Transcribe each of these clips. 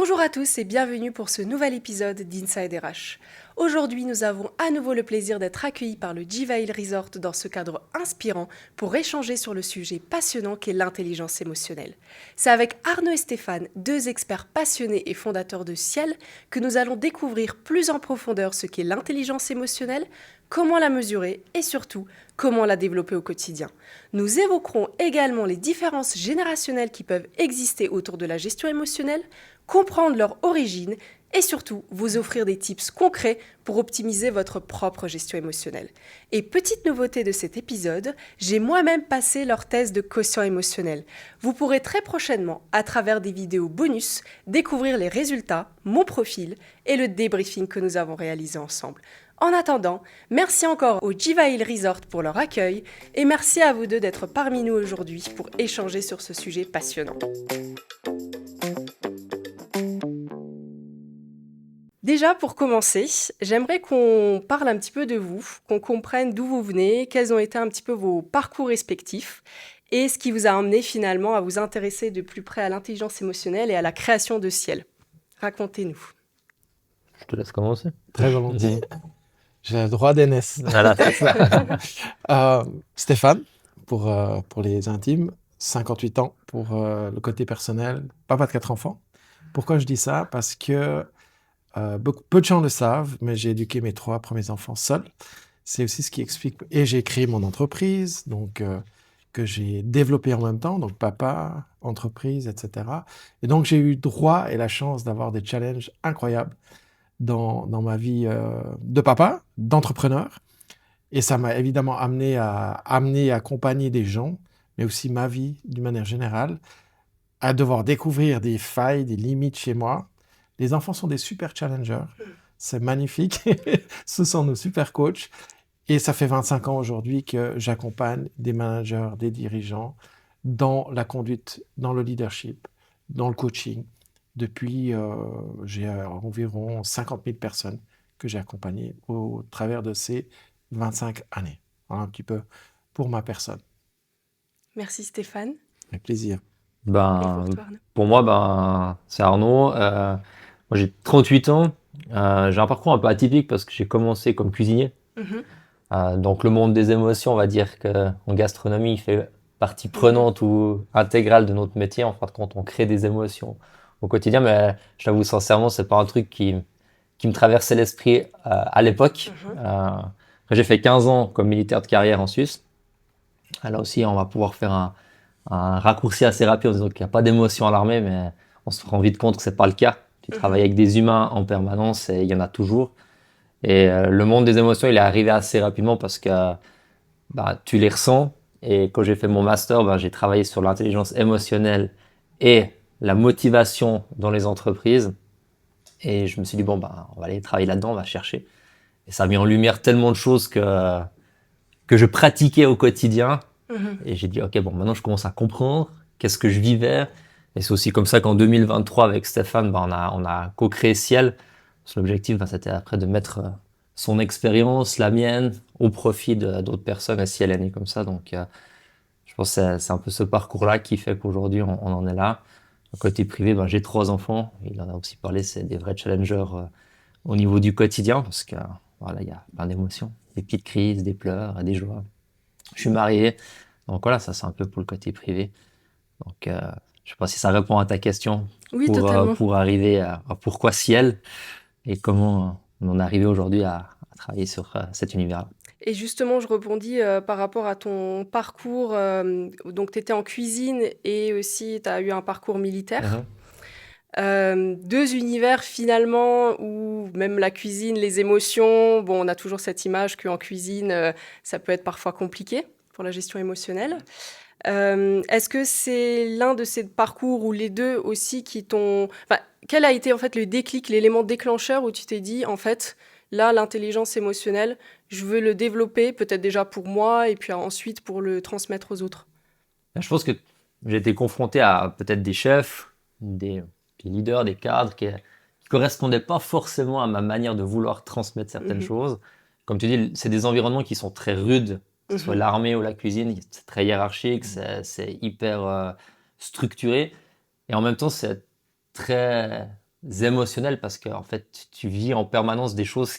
Bonjour à tous et bienvenue pour ce nouvel épisode d'Inside RH. Aujourd'hui, nous avons à nouveau le plaisir d'être accueillis par le Jivail Resort dans ce cadre inspirant pour échanger sur le sujet passionnant qu'est l'intelligence émotionnelle. C'est avec Arnaud et Stéphane, deux experts passionnés et fondateurs de Ciel, que nous allons découvrir plus en profondeur ce qu'est l'intelligence émotionnelle, comment la mesurer et surtout comment la développer au quotidien. Nous évoquerons également les différences générationnelles qui peuvent exister autour de la gestion émotionnelle, comprendre leur origine et surtout vous offrir des tips concrets pour optimiser votre propre gestion émotionnelle. Et petite nouveauté de cet épisode, j'ai moi-même passé leur test de quotient émotionnel. Vous pourrez très prochainement, à travers des vidéos bonus, découvrir les résultats, mon profil et le débriefing que nous avons réalisé ensemble. En attendant, merci encore au Jivail Resort pour leur accueil et merci à vous deux d'être parmi nous aujourd'hui pour échanger sur ce sujet passionnant. Déjà, pour commencer, j'aimerais qu'on parle un petit peu de vous, qu'on comprenne d'où vous venez, quels ont été un petit peu vos parcours respectifs et ce qui vous a amené finalement à vous intéresser de plus près à l'intelligence émotionnelle et à la création de Ciel. Racontez-nous. Je te laisse commencer. Très volontiers. J'ai le droit d'aînesse. Voilà, c'est ça. Stéphane, pour les intimes, 58 ans pour le côté personnel, papa de 4 enfants. Pourquoi je dis ça? Parce que peu de gens le savent, mais j'ai éduqué mes 3 premiers enfants seul. C'est aussi ce qui explique. Et j'ai créé mon entreprise, donc que j'ai développée en même temps, donc papa, entreprise, etc. Et donc j'ai eu droit et la chance d'avoir des challenges incroyables dans ma vie de papa, d'entrepreneur. Et ça m'a évidemment amené à accompagner des gens, mais aussi ma vie d'une manière générale, à devoir découvrir des failles, des limites chez moi. Les enfants sont des super challengers. C'est magnifique. Ce sont nos super coachs. Et ça fait 25 ans aujourd'hui que j'accompagne des managers, des dirigeants dans la conduite, dans le leadership, dans le coaching. Depuis, j'ai environ 50 000 personnes que j'ai accompagnées au travers de ces 25 années. Voilà un petit peu pour ma personne. Merci Stéphane. Avec plaisir. Et Ben, pour toi, Arnaud. pour moi, c'est Arnaud. Moi, j'ai 38 ans. J'ai un parcours un peu atypique parce que j'ai commencé comme cuisinier. Mhm. Donc, le monde des émotions, on va dire qu'en gastronomie, il fait partie prenante ou intégrale de notre métier. En fin de compte, on crée des émotions au quotidien. Mais je t'avoue sincèrement, c'est pas un truc qui me traversait l'esprit à l'époque. Après, j'ai fait 15 ans comme militaire de carrière en Suisse. Là aussi, on va pouvoir faire un raccourci assez rapide en disant qu'il n'y a pas d'émotion à l'armée, mais on se rend vite compte que c'est pas le cas. Tu travailles avec des humains en permanence et il y en a toujours. Et le monde des émotions, il est arrivé assez rapidement parce que tu les ressens. Et quand j'ai fait mon master, j'ai travaillé sur l'intelligence émotionnelle et la motivation dans les entreprises. Et je me suis dit, on va aller travailler là-dedans, on va chercher. Et ça a mis en lumière tellement de choses que je pratiquais au quotidien. Et j'ai dit, OK, maintenant je commence à comprendre qu'est-ce que je vivais. Et c'est aussi comme ça qu'en 2023, avec Stéphane, on a co-créé Ciel. L'objectif, c'était après de mettre son expérience, la mienne, au profit d'autres personnes. Et Ciel est né comme ça. Donc, je pense que c'est un peu ce parcours-là qui fait qu'aujourd'hui, on en est là. Côté privé, j'ai 3 enfants. Il en a aussi parlé, c'est des vrais challengers au niveau du quotidien parce que voilà, il y a plein d'émotions, des petites crises, des pleurs, des joies. Je suis marié, donc voilà, ça c'est un peu pour le côté privé. Donc je sais pas si ça répond à ta question Oui, totalement. pour arriver à pourquoi Ciel et comment on en est arrivé aujourd'hui à travailler sur cet univers-là. Et justement, je rebondis par rapport à ton parcours. Donc, tu étais en cuisine et aussi tu as eu un parcours militaire. Deux univers finalement où même la cuisine, les émotions, on a toujours cette image qu'en cuisine, ça peut être parfois compliqué pour la gestion émotionnelle. Est-ce que c'est l'un de ces parcours ou les deux aussi qui t'ont... Enfin, quel a été en fait le déclic, l'élément déclencheur où tu t'es dit en fait, là, l'intelligence émotionnelle, je veux le développer peut-être déjà pour moi et puis ensuite pour le transmettre aux autres? Je pense que j'ai été confronté à peut-être des chefs, des leaders, des cadres qui correspondaient pas forcément à ma manière de vouloir transmettre certaines choses. Comme tu dis, c'est des environnements qui sont très rudes, que ce soit l'armée ou la cuisine, c'est très hiérarchique, c'est hyper structuré. Et en même temps, c'est très émotionnel parce que en fait, tu vis en permanence des choses.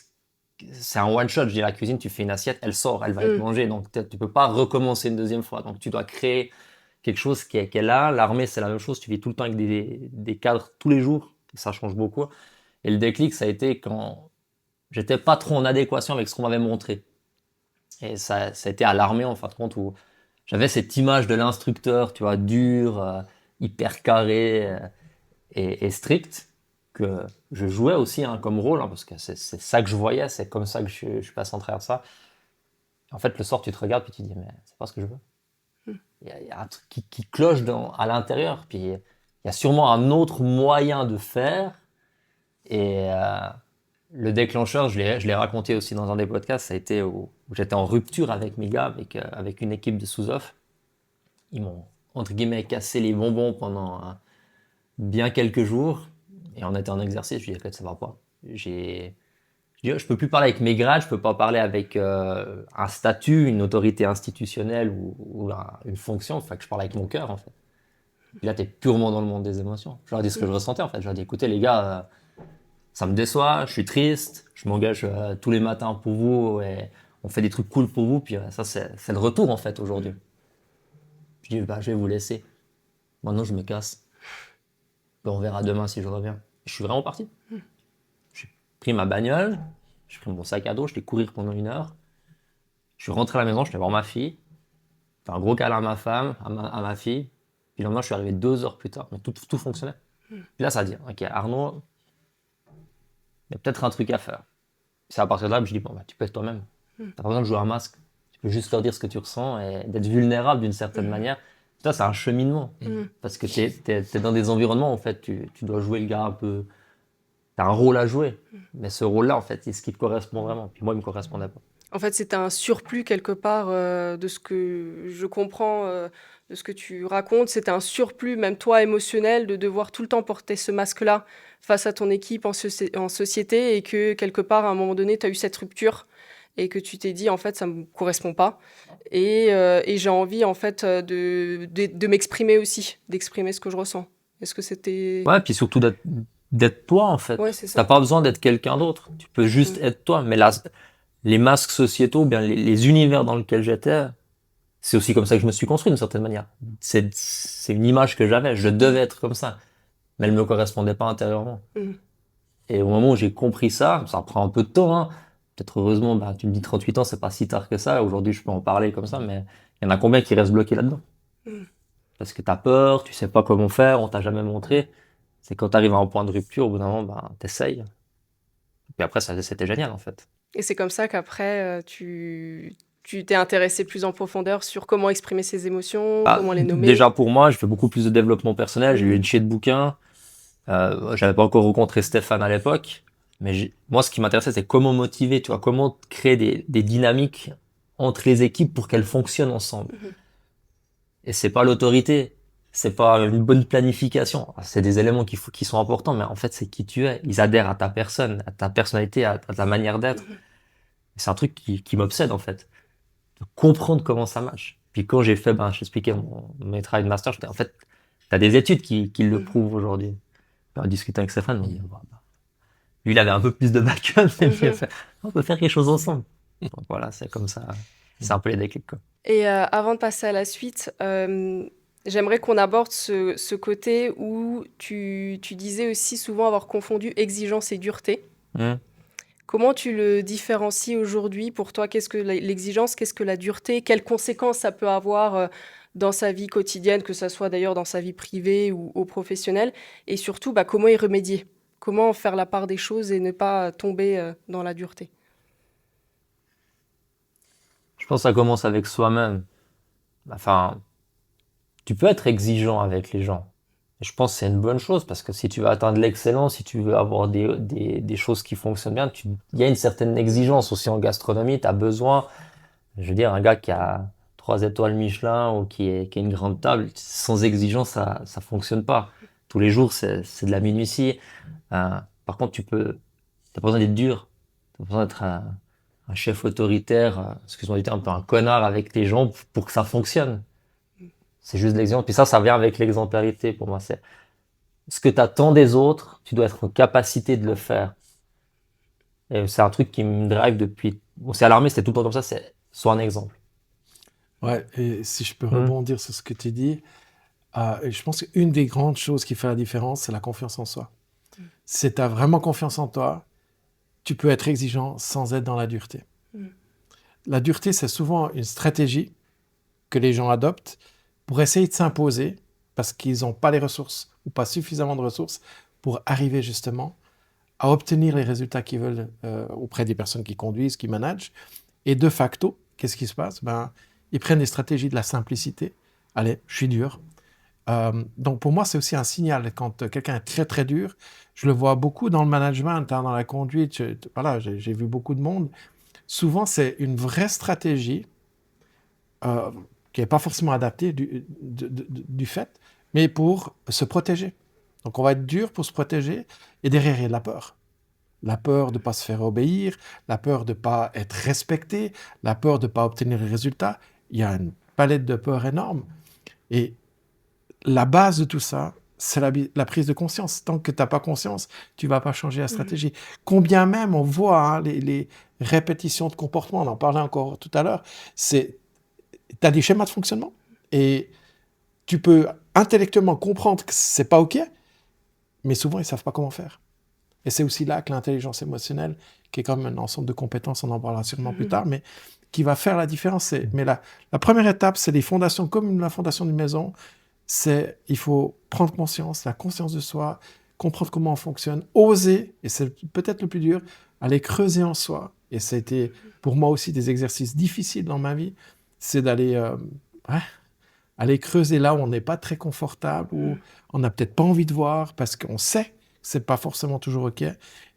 C'est un one shot. Je dis la cuisine, tu fais une assiette, elle sort, elle va être mangée. Donc tu peux pas recommencer une deuxième fois. Donc tu dois créer quelque chose qui est là. L'armée, c'est la même chose. Tu vis tout le temps avec des cadres tous les jours. Et ça change beaucoup. Et le déclic, ça a été quand j'étais pas trop en adéquation avec ce qu'on m'avait montré. Et ça a été à l'armée, en fin de compte, où j'avais cette image de l'instructeur, tu vois, dur, hyper carré et strict, que je jouais aussi comme rôle, parce que c'est ça que je voyais, c'est comme ça que je suis passé en travers de ça. En fait, le soir, tu te regardes, puis tu te dis, mais c'est pas ce que je veux. Il y a un truc qui cloche à l'intérieur, puis il y a sûrement un autre moyen de faire. Et le déclencheur, je l'ai raconté aussi dans un des podcasts, ça a été où j'étais en rupture avec mes gars, avec une équipe de sous-off. Ils m'ont, entre guillemets, cassé les bonbons pendant bien quelques jours. Et on était en exercice, je dis, écoute, ça va pas. Je peux plus parler avec mes grades, je peux pas parler avec un statut, une autorité institutionnelle ou une fonction. Fait que je parle avec mon cœur, en fait. Et là, tu es purement dans le monde des émotions. Je leur dis ce que je ressentais, en fait. Je leur dis, écoutez, les gars, ça me déçoit, je suis triste, je m'engage tous les matins pour vous et on fait des trucs cool pour vous. Puis ça, c'est le retour, en fait, aujourd'hui. Je dis, je vais vous laisser. Maintenant, je me casse. Puis on verra demain si je reviens. Je suis vraiment parti. J'ai pris ma bagnole, j'ai pris mon sac à dos, je l'ai courir pendant 1 heure. Je suis rentré à la maison, je vais voir ma fille. J'ai fait un gros câlin à ma femme, à ma fille. Puis le lendemain, je suis arrivé 2 heures plus tard, mais tout fonctionnait. Puis là, ça a dit, ok, Arnaud, il y a peut-être un truc à faire. C'est à partir de là que je dis, bon, tu peux être toi-même. T'as pas besoin de jouer un masque. Tu peux juste leur dire ce que tu ressens et d'être vulnérable d'une certaine manière. Ça, c'est un cheminement. Parce que t'es dans des environnements, en fait, tu dois jouer le gars un peu. T'as un rôle à jouer. Mais ce rôle-là, en fait, c'est ce qui te correspond vraiment. Puis moi, il me correspondait pas. En fait, c'était un surplus quelque part de ce que je comprends, de ce que tu racontes. C'était un surplus, même toi, émotionnel, de devoir tout le temps porter ce masque-là face à ton équipe en société et que quelque part, à un moment donné, tu as eu cette rupture et que tu t'es dit, en fait, ça ne me correspond pas. Et j'ai envie, en fait, de m'exprimer aussi, d'exprimer ce que je ressens. Est-ce que c'était... Ouais, puis surtout d'être toi, en fait. Ouais, c'est ça. T'as pas besoin d'être quelqu'un d'autre. Tu peux juste être toi. Mais là, les masques sociétaux, bien les univers dans lesquels j'étais, c'est aussi comme ça que je me suis construit d'une certaine manière. C'est une image que j'avais. Je devais être comme ça. Mais elle me correspondait pas intérieurement. Et au moment où j'ai compris ça prend un peu de temps, hein. Peut-être heureusement, tu me dis 38 ans, c'est pas si tard que ça. Aujourd'hui, je peux en parler comme ça, mais il y en a combien qui restent bloqués là-dedans? Parce que t'as peur, tu sais pas comment faire, on t'a jamais montré. C'est quand t'arrives à un point de rupture, au bout d'un moment, t'essayes. Puis après, c'était génial, en fait. Et c'est comme ça qu'après, tu t'es intéressé plus en profondeur sur comment exprimer ses émotions, comment les nommer. Déjà pour moi, je fais beaucoup plus de développement personnel. J'ai lu une chier de bouquins. J'avais pas encore rencontré Stéphane à l'époque. Mais moi, ce qui m'intéressait, c'est comment motiver, tu vois, comment créer des dynamiques entre les équipes pour qu'elles fonctionnent ensemble. Et c'est pas l'autorité, c'est pas une bonne planification. C'est des éléments qui sont importants, mais en fait, c'est qui tu es. Ils adhèrent à ta personne, à ta personnalité, à ta manière d'être. C'est un truc qui m'obsède, en fait. De comprendre comment ça marche. Puis quand j'ai fait, j'expliquais mes travaux de master, en fait, t'as des études qui le prouvent aujourd'hui. J'ai discuté avec Stéphane, on dit, lui, il avait un peu plus de backup, et puis il a fait, on peut faire quelque chose ensemble. Donc voilà, c'est comme ça. C'est un peu les déclics, quoi. Et avant de passer à la suite, j'aimerais qu'on aborde ce côté où tu disais aussi souvent avoir confondu exigence et dureté. Comment tu le différencies aujourd'hui pour toi? Qu'est-ce que l'exigence, qu'est-ce que la dureté? Quelles conséquences ça peut avoir dans sa vie quotidienne, que ça soit d'ailleurs dans sa vie privée ou professionnelle? Et surtout, comment y remédier? Comment faire la part des choses et ne pas tomber dans la dureté? Je pense que ça commence avec soi-même. Enfin, tu peux être exigeant avec les gens. Et je pense que c'est une bonne chose parce que si tu veux atteindre l'excellence, si tu veux avoir des choses qui fonctionnent bien, il y a une certaine exigence aussi en gastronomie. Tu as besoin, je veux dire, un gars qui a 3 étoiles Michelin ou qui a une grande table, sans exigence, ça fonctionne pas. Tous les jours, c'est de la minutie. Par contre, t'as pas besoin d'être dur. T'as pas besoin d'être un chef autoritaire, excuse-moi du terme, un peu un connard avec les gens pour que ça fonctionne. C'est juste de l'exigence. Puis ça vient avec l'exemplarité pour moi. ce que tu attends des autres, tu dois être en capacité de le faire. Et c'est un truc qui me drive depuis. Bon, c'est à l'armée, c'était tout le temps comme ça, c'est soit un exemple. Ouais, et si je peux Hmm. rebondir sur ce que tu dis, je pense qu'une des grandes choses qui fait la différence, c'est la confiance en soi. Si tu as vraiment confiance en toi, tu peux être exigeant sans être dans la dureté. Mm. La dureté, c'est souvent une stratégie que les gens adoptent pour essayer de s'imposer parce qu'ils n'ont pas les ressources ou pas suffisamment de ressources pour arriver justement à obtenir les résultats qu'ils veulent auprès des personnes qui conduisent, qui managent. Et de facto, qu'est-ce qui se passe? Ils prennent des stratégies de la simplicité. Allez, je suis dur. Donc pour moi, c'est aussi un signal. Quand quelqu'un est très très dur, je le vois beaucoup dans le management, dans la conduite. Voilà, j'ai vu beaucoup de monde. Souvent, c'est une vraie stratégie euh, qui n'est pas forcément adaptée du fait, mais pour se protéger. Donc on va être dur pour se protéger, et derrière, il y a de la peur. La peur de ne pas se faire obéir, la peur de ne pas être respecté, la peur de ne pas obtenir les résultats. Il y a une palette de peurs énorme. Et la base de tout ça, c'est la prise de conscience. Tant que tu n'as pas conscience, tu ne vas pas changer la stratégie. Combien même on voit les répétitions de comportement, on en parlait encore tout à l'heure, tu as des schémas de fonctionnement et tu peux intellectuellement comprendre que c'est pas OK, mais souvent ils ne savent pas comment faire. Et c'est aussi là que l'intelligence émotionnelle, qui est comme un ensemble de compétences, on en parlera sûrement plus tard, mais qui va faire la différence. Mais la première étape, c'est les fondations, comme la fondation d'une maison, il faut prendre conscience, la conscience de soi, comprendre comment on fonctionne, oser, et c'est peut-être le plus dur, aller creuser en soi. Et ça a été pour moi aussi des exercices difficiles dans ma vie, c'est d'aller aller creuser là où on n'est pas très confortable, où on n'a peut-être pas envie de voir, parce qu'on sait que c'est pas forcément toujours OK.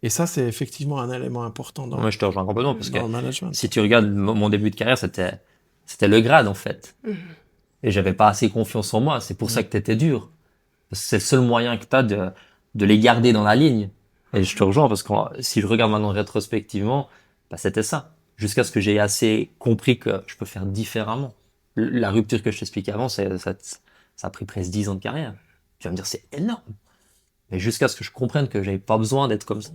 Et ça, c'est effectivement un élément important Moi, je te rejoins complètement parce que dans le management. si tu regardes mon début de carrière, c'était le grade en fait. Et j'avais pas assez confiance en moi. C'est pour ça que t'étais dur. Parce que c'est le seul moyen que t'as de les garder dans la ligne. Et je te rejoins parce que si je regarde maintenant rétrospectivement, c'était ça. Jusqu'à ce que j'ai assez compris que je peux faire différemment. La rupture que je t'expliquais avant, ça a pris presque 10 ans de carrière. Tu vas me dire, c'est énorme. Mais jusqu'à ce que je comprenne que j'avais pas besoin d'être comme ça.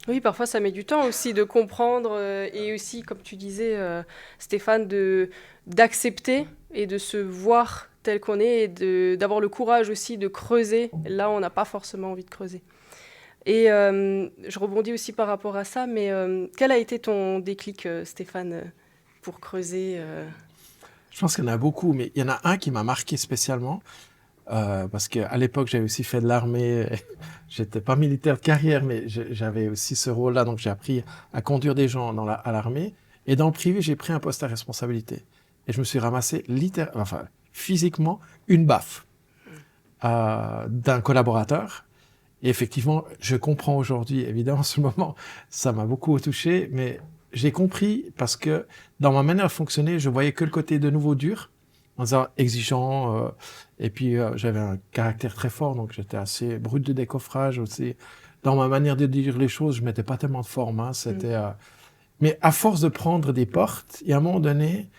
Oui, parfois ça met du temps aussi de comprendre et aussi, comme tu disais, Stéphane, d'accepter et de se voir tel qu'on est et d'avoir le courage aussi de creuser là où on n'a pas forcément envie de creuser. Et je rebondis aussi par rapport à ça, mais quel a été ton déclic, Stéphane, pour creuser Je pense qu'il y en a beaucoup, mais il y en a un qui m'a marqué spécialement. Parce qu'à l'époque, j'avais aussi fait de l'armée. J'étais pas militaire de carrière, mais j'avais aussi ce rôle-là. Donc, j'ai appris à conduire des gens à l'armée. Et dans le privé, j'ai pris un poste à responsabilité. Et je me suis ramassé physiquement une baffe d'un collaborateur. Et effectivement, je comprends aujourd'hui, évidemment, en ce moment, ça m'a beaucoup touché, mais j'ai compris parce que dans ma manière de fonctionner, je voyais que le côté de nouveau dur, en disant exigeant, et puis j'avais un caractère très fort, donc j'étais assez brut de décoffrage aussi. Dans ma manière de dire les choses, je mettais pas tellement de forme, hein, mais à force de prendre des portes, il y a un moment donné,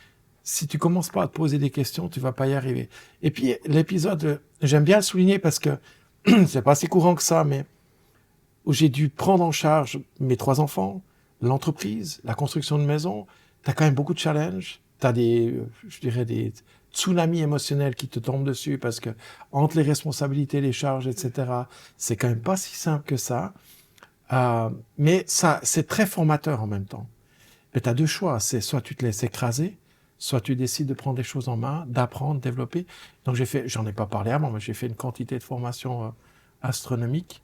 si tu commences pas à te poser des questions, tu vas pas y arriver. Et puis l'épisode, j'aime bien le souligner parce que c'est pas si courant que ça, mais où j'ai dû prendre en charge mes 3 enfants, l'entreprise, la construction de maison. Tu as quand même beaucoup de challenges. Tu as je dirais, des tsunamis émotionnels qui te tombent dessus parce que entre les responsabilités, les charges, etc., c'est quand même pas si simple que ça. Mais ça, c'est très formateur en même temps. Mais tu as 2 choix. C'est soit tu te laisses écraser, soit tu décides de prendre les choses en main, d'apprendre, développer. Donc j'en ai pas parlé avant, mais j'ai fait une quantité de formation astronomique.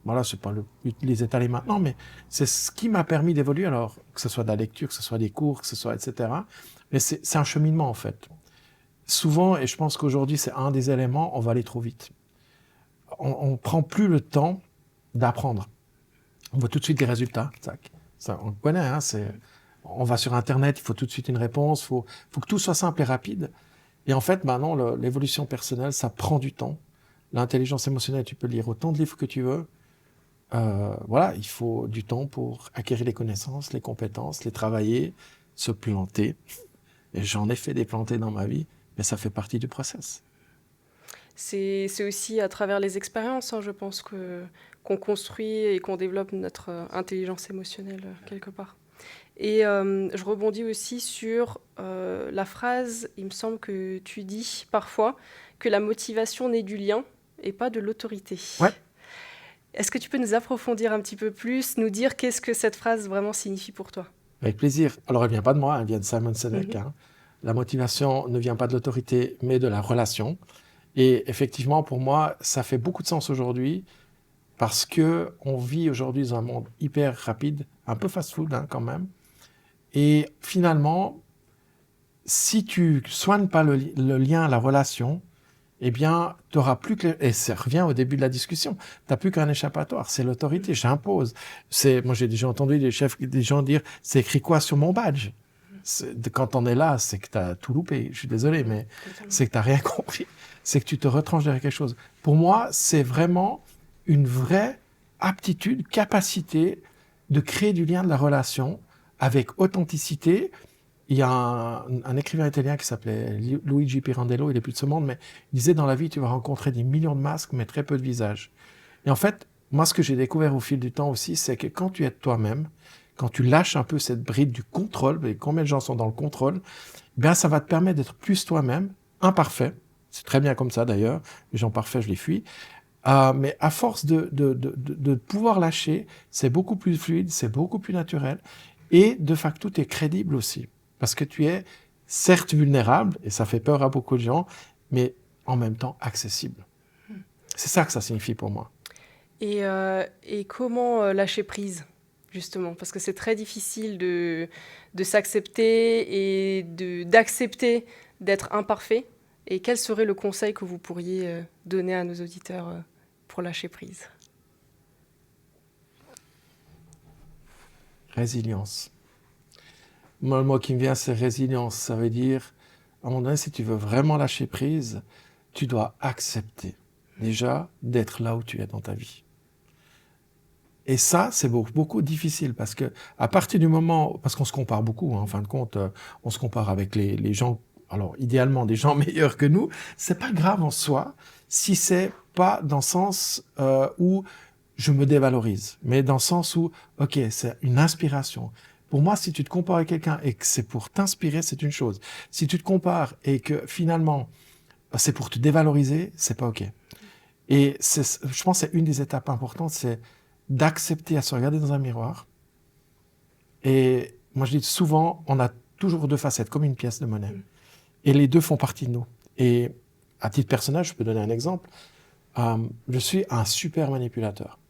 Voilà, c'est pas le but de les étaler maintenant, mais c'est ce qui m'a permis d'évoluer. Alors, que ce soit de la lecture, que ce soit des cours, que ce soit, etc. Mais c'est un cheminement, en fait. Souvent, et je pense qu'aujourd'hui, c'est un des éléments, on va aller trop vite. On ne prend plus le temps d'apprendre. On voit tout de suite les résultats. Tac. Ça, on le connaît, hein, on va sur Internet, il faut tout de suite une réponse, faut que tout soit simple et rapide. Et en fait, maintenant, l'évolution personnelle, ça prend du temps. L'intelligence émotionnelle, tu peux lire autant de livres que tu veux. Voilà, il faut du temps pour acquérir les connaissances, les compétences, les travailler, se planter. Et j'en ai fait des plantés dans ma vie, mais ça fait partie du process. C'est aussi à travers les expériences, hein, je pense, qu'on construit et qu'on développe notre intelligence émotionnelle quelque part. Et je rebondis aussi sur la phrase, il me semble que tu dis parfois, que la motivation naît du lien et pas de l'autorité. Ouais. Est-ce que tu peux nous approfondir un petit peu plus, nous dire qu'est-ce que cette phrase vraiment signifie pour toi? Avec plaisir. Alors, elle vient pas de moi, elle vient de Simon Sinek. Mhm. Hein. La motivation ne vient pas de l'autorité, mais de la relation. Et effectivement, pour moi, ça fait beaucoup de sens aujourd'hui parce que on vit aujourd'hui dans un monde hyper rapide, un peu fast-food hein, quand même. Et finalement, si tu soignes pas le lien, la relation, eh bien, tu n'auras plus que... Et ça revient au début de la discussion. Tu n'as plus qu'un échappatoire. C'est l'autorité, j'impose. Moi, j'ai déjà entendu des gens dire, c'est écrit quoi sur mon badge? Quand on est là, c'est que tu as tout loupé. Je suis désolé, mais c'est que tu n'as rien compris. C'est que tu te retranches derrière quelque chose. Pour moi, c'est vraiment une vraie aptitude, capacité de créer du lien, de la relation avec authenticité. Il y a un écrivain italien qui s'appelait Luigi Pirandello, il est plus de ce monde, mais il disait dans la vie, tu vas rencontrer des millions de masques, mais très peu de visages. Et en fait, moi, ce que j'ai découvert au fil du temps aussi, c'est que quand tu es toi-même, quand tu lâches un peu cette bride du contrôle, et combien de gens sont dans le contrôle, bien, ça va te permettre d'être plus toi-même, imparfait. C'est très bien comme ça d'ailleurs. Les gens parfaits, je les fuis. Mais à force de pouvoir lâcher, c'est beaucoup plus fluide, c'est beaucoup plus naturel. Et de facto, tu es crédible aussi. Parce que tu es certes vulnérable, et ça fait peur à beaucoup de gens, mais en même temps accessible. C'est ça que ça signifie pour moi. Et comment lâcher prise, justement? Parce que c'est très difficile de s'accepter et d'accepter d'être imparfait. Et quel serait le conseil que vous pourriez donner à nos auditeurs pour lâcher prise? Résilience. Moi, le mot qui me vient, c'est résilience. Ça veut dire, à un moment donné, si tu veux vraiment lâcher prise, tu dois accepter déjà d'être là où tu es dans ta vie. Et ça, c'est beaucoup difficile parce que à partir du moment, parce qu'on se compare beaucoup, hein, en fin de compte, on se compare avec les gens, alors idéalement des gens meilleurs que nous, c'est pas grave en soi si c'est pas dans le sens où je me dévalorise, mais dans le sens où, ok, c'est une inspiration. Pour moi, si tu te compares avec quelqu'un et que c'est pour t'inspirer, c'est une chose. Si tu te compares et que finalement, c'est pour te dévaloriser, c'est pas ok. Et je pense que c'est une des étapes importantes, c'est d'accepter à se regarder dans un miroir. Et moi, je dis souvent, on a toujours deux facettes, comme une pièce de monnaie. Et les deux font partie de nous. Et à titre personnel, je peux donner un exemple. Je suis un super manipulateur.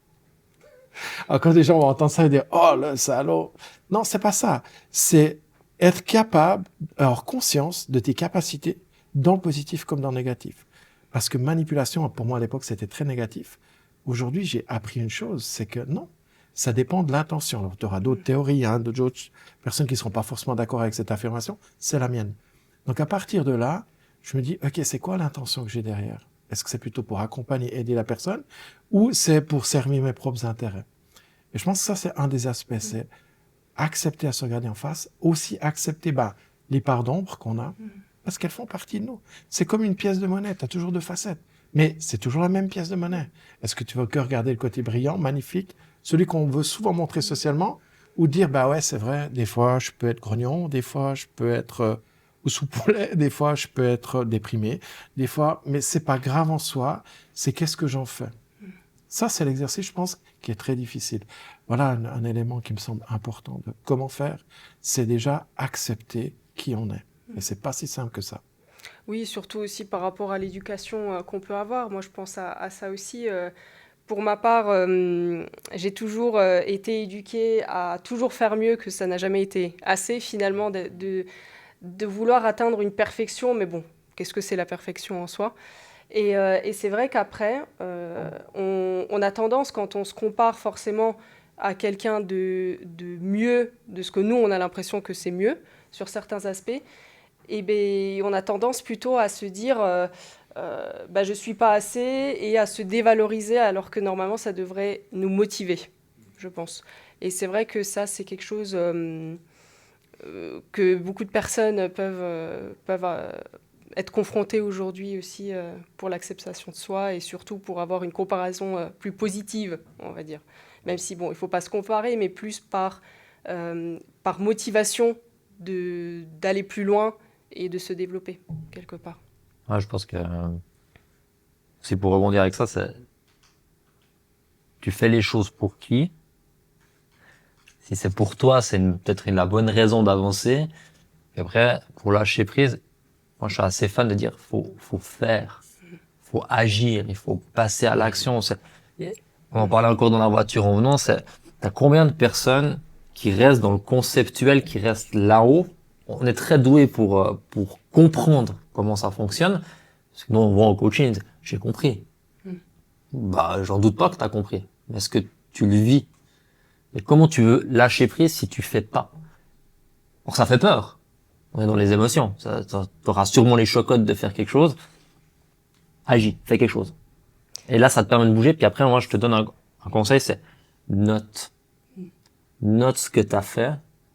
Alors, quand les gens vont entendre ça, ils vont dire « Oh, le salaud !» Non, c'est pas ça. C'est être capable, avoir conscience de tes capacités, dans le positif comme dans le négatif. Parce que manipulation, pour moi, à l'époque, c'était très négatif. Aujourd'hui, j'ai appris une chose, c'est que non, ça dépend de l'intention. Tu auras d'autres théories, hein, d'autres personnes qui ne seront pas forcément d'accord avec cette affirmation. C'est la mienne. Donc, à partir de là, je me dis « Ok, c'est quoi l'intention que j'ai derrière ? Est-ce que c'est plutôt pour accompagner, aider la personne ou c'est pour servir mes propres intérêts ?» Et je pense que ça, c'est un des aspects. C'est accepter à se regarder en face, aussi accepter les parts d'ombre qu'on a, parce qu'elles font partie de nous. C'est comme une pièce de monnaie, tu as toujours deux facettes, mais c'est toujours la même pièce de monnaie. Est-ce que tu veux que regarder le côté brillant, magnifique, celui qu'on veut souvent montrer socialement, ou dire, ouais, c'est vrai, des fois, je peux être grognon, des fois, je peux être sous poulet, des fois, je peux être déprimé, des fois, mais c'est pas grave en soi, c'est qu'est-ce que j'en fais. Ça, c'est l'exercice, je pense, qui est très difficile. Voilà un élément qui me semble important de comment faire, c'est déjà accepter qui on est. Et c'est pas si simple que ça. Oui, surtout aussi par rapport à l'éducation qu'on peut avoir. Moi, je pense à ça aussi. Pour ma part, j'ai toujours été éduquée à toujours faire mieux, que ça n'a jamais été assez, finalement, de vouloir atteindre une perfection. Mais bon, qu'est-ce que c'est la perfection en soi ? Et c'est vrai qu'après, on a tendance, quand on se compare forcément à quelqu'un de mieux, de ce que nous, on a l'impression que c'est mieux, sur certains aspects, et ben, on a tendance plutôt à se dire je suis pas assez, et à se dévaloriser, alors que normalement ça devrait nous motiver, je pense. Et c'est vrai que ça, c'est quelque chose que beaucoup de personnes peuvent être confronté aujourd'hui aussi pour l'acceptation de soi et surtout pour avoir une comparaison plus positive, on va dire. Même si, bon, il ne faut pas se comparer, mais plus par motivation d'aller plus loin et de se développer, quelque part. Ouais, je pense que c'est pour rebondir avec ça, tu fais les choses pour qui? Si c'est pour toi, c'est peut-être la bonne raison d'avancer. Et après, pour lâcher prise, moi, je suis assez fan de dire, faut faire, faut agir, il faut passer à l'action. On en parlait encore dans la voiture en venant, t'as combien de personnes qui restent dans le conceptuel, qui restent là-haut? On est très doué pour comprendre comment ça fonctionne. Parce que nous, on voit en coaching, j'ai compris. Bah, j'en doute pas que t'as compris. Mais est-ce que tu le vis? Et comment tu veux lâcher prise si tu fais pas? Alors, ça fait peur. On est dans les émotions. T'auras sûrement les chocottes de faire quelque chose. Agis, fais quelque chose. Et là, ça te permet de bouger. Puis après, moi, je te donne un conseil, c'est note. Note ce que t'as fait.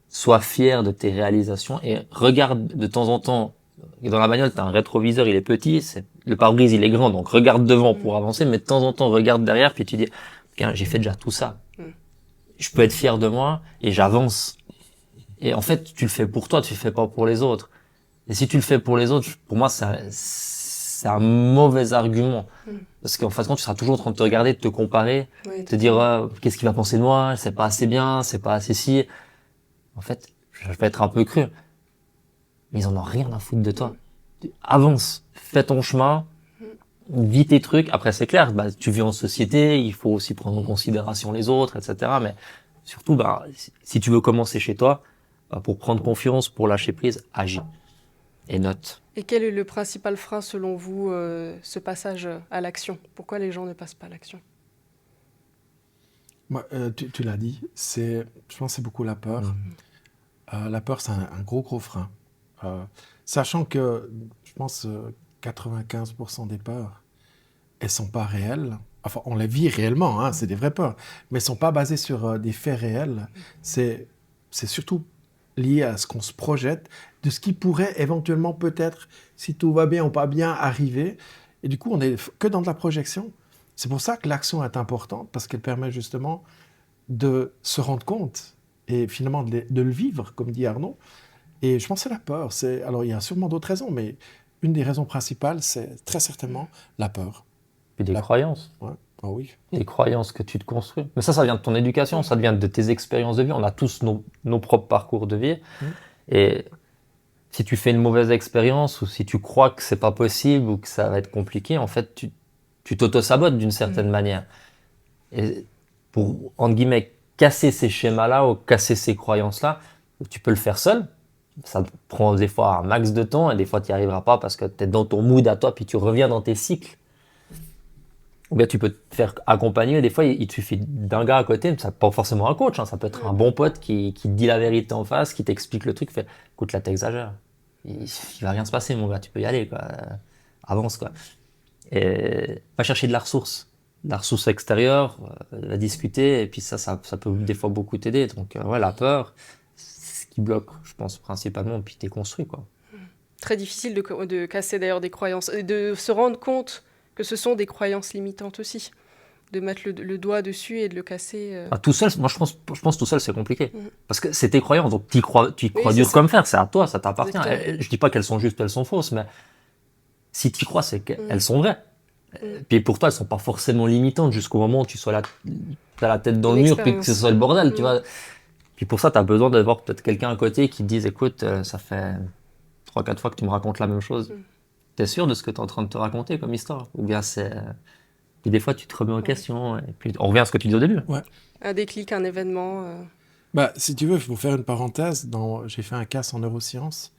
Sois fier de tes réalisations et regarde de temps en temps. Dans la bagnole, t'as un rétroviseur, il est petit, le pare-brise, il est grand, donc regarde devant pour avancer, mais de temps en temps, regarde derrière, puis tu dis, tiens, j'ai fait déjà tout ça. Je peux être fier de moi et j'avance. Et en fait, tu le fais pour toi, tu le fais pas pour les autres. Et si tu le fais pour les autres, pour moi, c'est un mauvais argument. Parce qu'en fait, quand tu seras toujours en train de te regarder, de te comparer, te dire, qu'est-ce qu'il va penser de moi, c'est pas assez bien, c'est pas assez si. En fait, je vais être un peu cru. Mais ils en ont rien à foutre de toi. Avance, fais ton chemin, vis tes trucs. Après, c'est clair, bah, tu vis en société, il faut aussi prendre en considération les autres, etc. Mais surtout, bah, si tu veux commencer chez toi, bah, pour prendre confiance, pour lâcher prise, agis. Et note. Et quel est le principal frein, selon vous, ce passage à l'action? Pourquoi les gens ne passent pas à l'action? Moi, tu l'as dit, je pense que c'est beaucoup la peur. La peur, c'est un gros frein. Sachant que, je pense, 95% des peurs, elles sont pas réelles. Enfin, on les vit réellement, hein, c'est des vraies peurs, mais elles sont pas basées sur des faits réels. C'est surtout lié à ce qu'on se projette, de ce qui pourrait éventuellement peut-être, si tout va bien ou pas bien, arriver. Et du coup, on n'est que dans de la projection. C'est pour ça que l'action est importante, parce qu'elle permet justement de se rendre compte et finalement de le vivre, comme dit Arnaud. Et je pense que c'est la peur. Alors, il y a sûrement d'autres raisons, mais une des raisons principales, c'est très certainement la peur. Puis des croyances. Ouais. Oh oui. Des croyances que tu te construis. Mais ça vient de ton éducation, ça vient de tes expériences de vie. On a tous nos propres parcours de vie. Et si tu fais une mauvaise expérience ou si tu crois que c'est pas possible ou que ça va être compliqué, en fait, tu t'auto-sabotes d'une certaine manière. Et pour, entre guillemets, casser ces schémas-là ou casser ces croyances-là, tu peux le faire seul. Ça te prend des fois un max de temps et des fois tu n'y arriveras pas parce que tu es dans ton mood à toi puis tu reviens dans tes cycles. Ou bien tu peux te faire accompagner. Des fois, il te suffit d'un gars à côté, ça pas forcément un coach, hein, ça peut être un bon pote qui te dit la vérité en face, qui t'explique le truc, fait écoute là t'exagères. Il va rien se passer mon gars, tu peux y aller quoi. Avance quoi. Et va chercher de la ressource extérieure, la discuter et puis ça peut des fois beaucoup t'aider. Donc ouais, la peur, c'est ce qui bloque, je pense principalement, puis t'es construit quoi. Très difficile de casser d'ailleurs des croyances et de se rendre compte que ce sont des croyances limitantes aussi, de mettre le doigt dessus et de le casser. Tout seul, moi je pense tout seul c'est compliqué. Parce que c'est tes croyances, donc tu y crois dur comme fer, c'est à toi, ça t'appartient. Je dis pas qu'elles sont justes, elles sont fausses, mais si tu y crois, c'est qu'elles sont vraies. Puis pour toi, elles sont pas forcément limitantes jusqu'au moment où tu sois là, t'as la tête dans le mur, puis que ce soit le bordel, tu vois. Puis pour ça, t'as besoin d'avoir peut-être quelqu'un à côté qui te dise, écoute, ça fait 3-4 fois que tu me racontes la même chose. T'es sûr de ce que t'es en train de te raconter comme histoire? Ou bien c'est... Puis des fois, tu te remets en question, et puis on revient à ce que tu dis au début. Ouais. Un déclic, un événement. Bah, si tu veux, il faut faire une parenthèse. J'ai fait un CAS en neurosciences,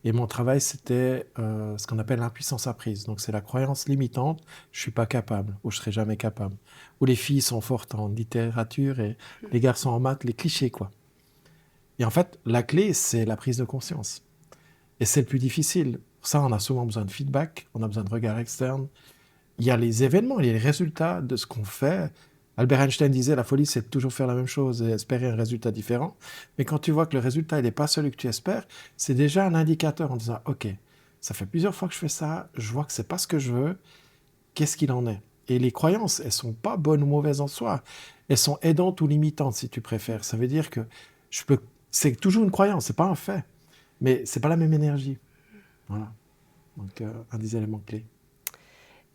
et mon travail, c'était ce qu'on appelle l'impuissance apprise. Donc, c'est la croyance limitante, je suis pas capable, ou je serai jamais capable. Ou les filles sont fortes en littérature, et les garçons en maths, les clichés, quoi. Et en fait, la clé, c'est la prise de conscience. Et c'est le plus difficile. Pour ça, on a souvent besoin de feedback, on a besoin de regard externe. Il y a les événements, il y a les résultats de ce qu'on fait. Albert Einstein disait, la folie, c'est de toujours faire la même chose et espérer un résultat différent. Mais quand tu vois que le résultat, il n'est pas celui que tu espères, c'est déjà un indicateur en disant, OK, Ça fait plusieurs fois que je fais ça. Je vois que c'est pas ce que je veux. Qu'est-ce qu'il en est? Et les croyances, elles sont pas bonnes ou mauvaises en soi. Elles sont aidantes ou limitantes, si tu préfères. Ça veut dire que je peux... c'est toujours une croyance, c'est pas un fait. Mais c'est pas la même énergie. Voilà. Donc, un des éléments clés.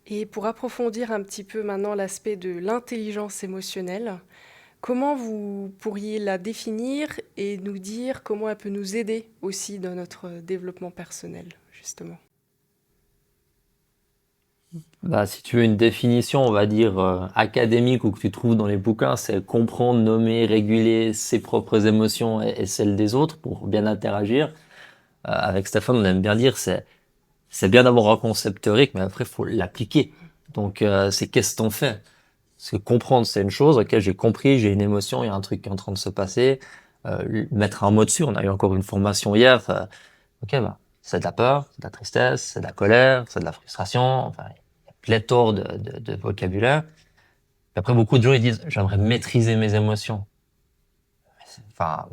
Et pour approfondir un petit peu maintenant l'aspect de l'intelligence émotionnelle, comment vous pourriez la définir et nous dire comment elle peut nous aider aussi dans notre développement personnel, justement? Bah, si tu veux une définition, on va dire académique ou que tu trouves dans les bouquins, c'est comprendre, nommer, réguler ses propres émotions et celles des autres pour bien interagir. Avec Stéphane, on aime bien dire c'est bien d'avoir un concept théorique, mais après faut l'appliquer. Donc c'est qu'est-ce qu'on fait? Parce que comprendre c'est une chose. Ok, j'ai compris, j'ai une émotion, il y a un truc qui est en train de se passer. Mettre un mot dessus. On a eu encore une formation hier. Ok, bah c'est de la peur, c'est de la tristesse, c'est de la colère, c'est de la frustration. Enfin, pléthore de vocabulaire. Puis après, beaucoup de gens ils disent j'aimerais maîtriser mes émotions. Enfin,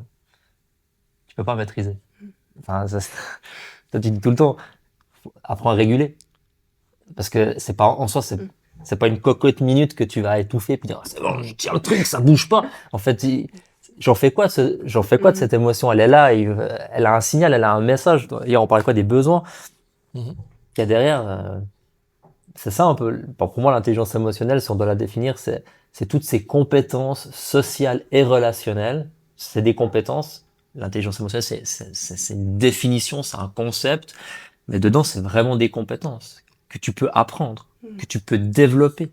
tu peux pas maîtriser. Enfin, ça, ça tu dis tout le temps. Apprends à réguler, parce que c'est pas en soi c'est pas une cocotte minute que tu vas étouffer puis dire c'est bon, je tiens le truc, ça bouge pas. En fait, j'en fais quoi de Mhm. cette émotion? Elle est là, elle a un signal, elle a un message. Hier, on parlait quoi des besoins Mhm. qu'il y a derrière. C'est ça un peu. Bon, pour moi, l'intelligence émotionnelle, si on doit la définir, c'est toutes ces compétences sociales et relationnelles. C'est des compétences. L'intelligence émotionnelle, c'est une définition, c'est un concept, mais dedans, c'est vraiment des compétences que tu peux apprendre, Mhm. que tu peux développer.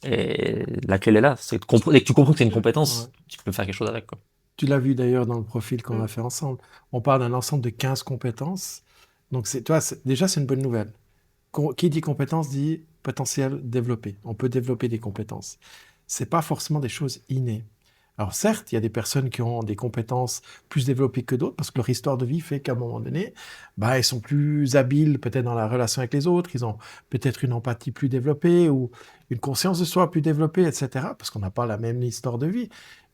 Et la clé elle est là, c'est dès que tu comprends que c'est une Ouais. compétence, tu peux faire quelque chose avec, quoi. Tu l'as vu d'ailleurs dans le profil qu'on Mhm. a fait ensemble. On parle d'un ensemble de 15 compétences. Donc, toi, déjà, c'est une bonne nouvelle. Qui dit compétence dit potentiel développé. On peut développer des compétences. C'est pas forcément des choses innées. Alors certes, il y a des personnes qui ont des compétences plus développées que d'autres parce que leur histoire de vie fait qu'à un moment donné, bah, ils sont plus habiles peut-être dans la relation avec les autres, ils ont peut-être une empathie plus développée ou une conscience de soi plus développée, etc. Parce qu'on n'a pas la même histoire de vie.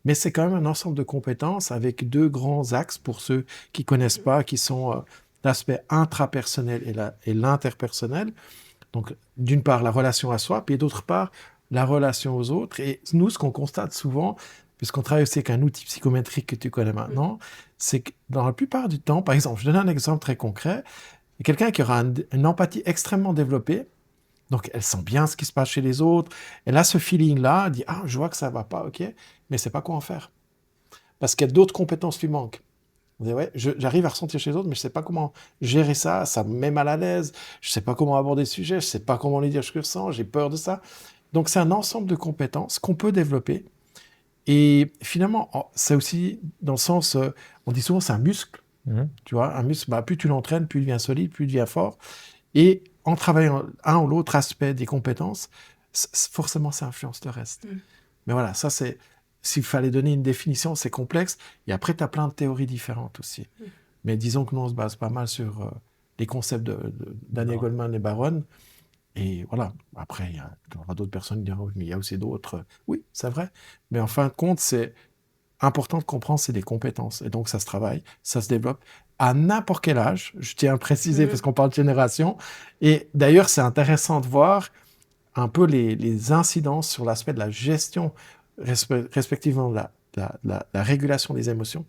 Mais c'est quand même un ensemble de compétences avec deux grands axes pour ceux qui connaissent pas, qui sont l'aspect intrapersonnel et l'interpersonnel. Donc, d'une part, la relation à soi, puis d'autre part, la relation aux autres. Et nous, ce qu'on constate souvent, puisqu'on travaille aussi avec un outil psychométrique que tu connais maintenant, c'est que dans la plupart du temps, par exemple, je donne un exemple très concret, il y a quelqu'un qui aura une empathie extrêmement développée, donc elle sent bien ce qui se passe chez les autres, elle a ce feeling-là, elle dit, ah, je vois que ça va pas, ok, mais elle sait pas quoi en faire. Parce qu'il y a d'autres compétences qui lui manquent. On dit, ouais, j'arrive à ressentir chez les autres, mais je sais pas comment gérer ça, ça me met mal à l'aise, je sais pas comment aborder le sujet, je sais pas comment lui dire ce que je ressens, j'ai peur de ça. Donc c'est un ensemble de compétences qu'on peut développer. Et finalement, c'est aussi dans le sens, on dit souvent c'est un muscle, Mhm. tu vois, un muscle, bah, plus tu l'entraînes, plus il devient solide, plus il devient fort. Et en travaillant un ou l'autre aspect des compétences, forcément ça influence le reste. Mm. Mais voilà, ça c'est, s'il fallait donner une définition, c'est complexe. Et après, tu as plein de théories différentes aussi. Mais disons que nous, on se base pas mal sur les concepts de Daniel Baron. Goleman et Baron. Et voilà, après, il y aura d'autres personnes qui diront, mais il y a aussi d'autres. Oui, c'est vrai. Mais en fin de compte, c'est important de comprendre, c'est des compétences. Et donc, ça se travaille, ça se développe à n'importe quel âge. Je tiens à préciser parce qu'on parle de génération. Et d'ailleurs, c'est intéressant de voir un peu les incidences sur l'aspect de la gestion, respectivement de la régulation des émotions.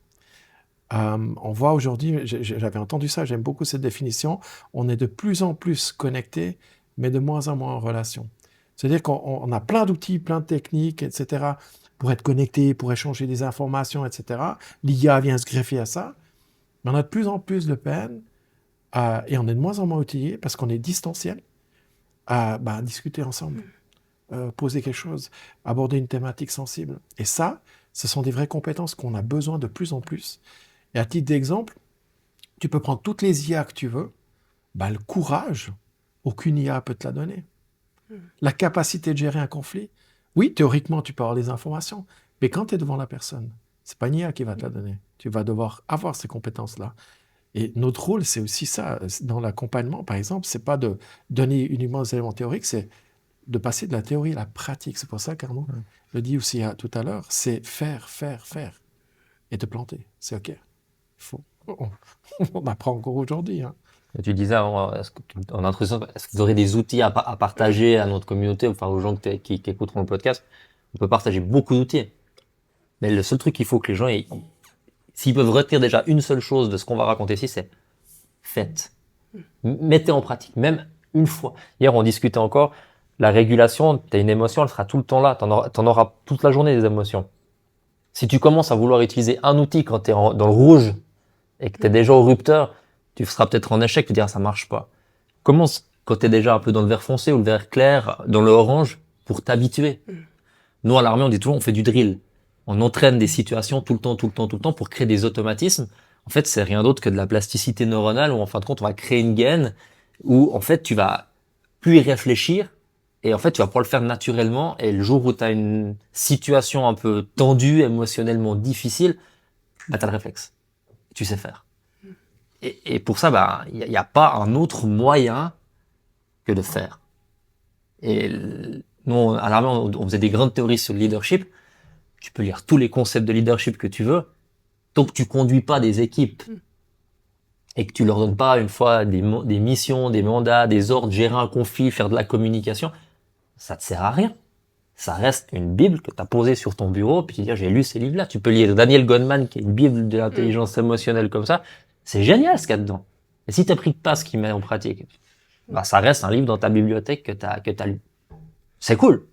On voit aujourd'hui, j'avais entendu ça, j'aime beaucoup cette définition, on est de plus en plus connecté, mais de moins en moins en relation. C'est-à-dire qu'on a plein d'outils, plein de techniques, etc., pour être connecté, pour échanger des informations, etc. L'IA vient se greffer à ça, mais on a de plus en plus de peine, et on est de moins en moins outillé parce qu'on est distanciel à discuter ensemble, poser quelque chose, aborder une thématique sensible. Et ça, ce sont des vraies compétences qu'on a besoin de plus en plus. Et à titre d'exemple, tu peux prendre toutes les IA que tu veux, le courage, aucune IA peut te la donner. La capacité de gérer un conflit, oui, théoriquement, tu peux avoir les informations, mais quand tu es devant la personne, c'est pas une IA qui va te la donner. Tu vas devoir avoir ces compétences-là. Et notre rôle, c'est aussi ça. Dans l'accompagnement, par exemple, c'est pas de donner uniquement des éléments théoriques, c'est de passer de la théorie à la pratique. C'est pour ça qu'Arnaud le dit aussi tout à l'heure, c'est faire, faire, faire. Et te planter, c'est OK. Faut, on, on apprend encore aujourd'hui. Hein. Tu disais en introduction, est-ce que vous aurez des outils à partager à notre communauté, enfin aux gens qui écouteront le podcast? On peut partager beaucoup d'outils. Mais le seul truc qu'il faut que les gens, s'ils peuvent retenir déjà une seule chose de ce qu'on va raconter ici, c'est faites. Mettez en pratique, même une fois. Hier, on discutait encore, la régulation, t'as une émotion, elle sera tout le temps là. T'en auras toute la journée des émotions. Si tu commences à vouloir utiliser un outil quand t'es dans le rouge et que t'es déjà au rupteur, tu seras peut-être en échec, tu diras ça marche pas. Commence quand t'es déjà un peu dans le vert foncé ou le vert clair, dans le orange, pour t'habituer. Nous, à l'armée, on dit toujours, on fait du drill. On entraîne des situations tout le temps pour créer des automatismes. En fait, c'est rien d'autre que de la plasticité neuronale où, en fin de compte, on va créer une gaine où, en fait, tu vas plus y réfléchir et, en fait, tu vas pouvoir le faire naturellement. Et le jour où tu as une situation un peu tendue, émotionnellement difficile, bah, tu as le réflexe. Tu sais faire. Et pour ça, bah, y a pas un autre moyen que de faire. Et nous, à l'armée, on faisait des grandes théories sur le leadership. Tu peux lire tous les concepts de leadership que tu veux. Tant que tu conduis pas des équipes et que tu leur donnes pas une fois des missions, des mandats, des ordres, gérer un conflit, faire de la communication, ça te sert à rien. Ça reste une bible que tu as posée sur ton bureau, puis tu dis, j'ai lu ces livres-là. Tu peux lire Daniel Goleman, qui est une bible de l'intelligence émotionnelle comme ça. C'est génial ce qu'il y a dedans. Et si tu n'appliques pas ce qu'il met en pratique, bah, ça reste un livre dans ta bibliothèque que tu as lu. C'est cool.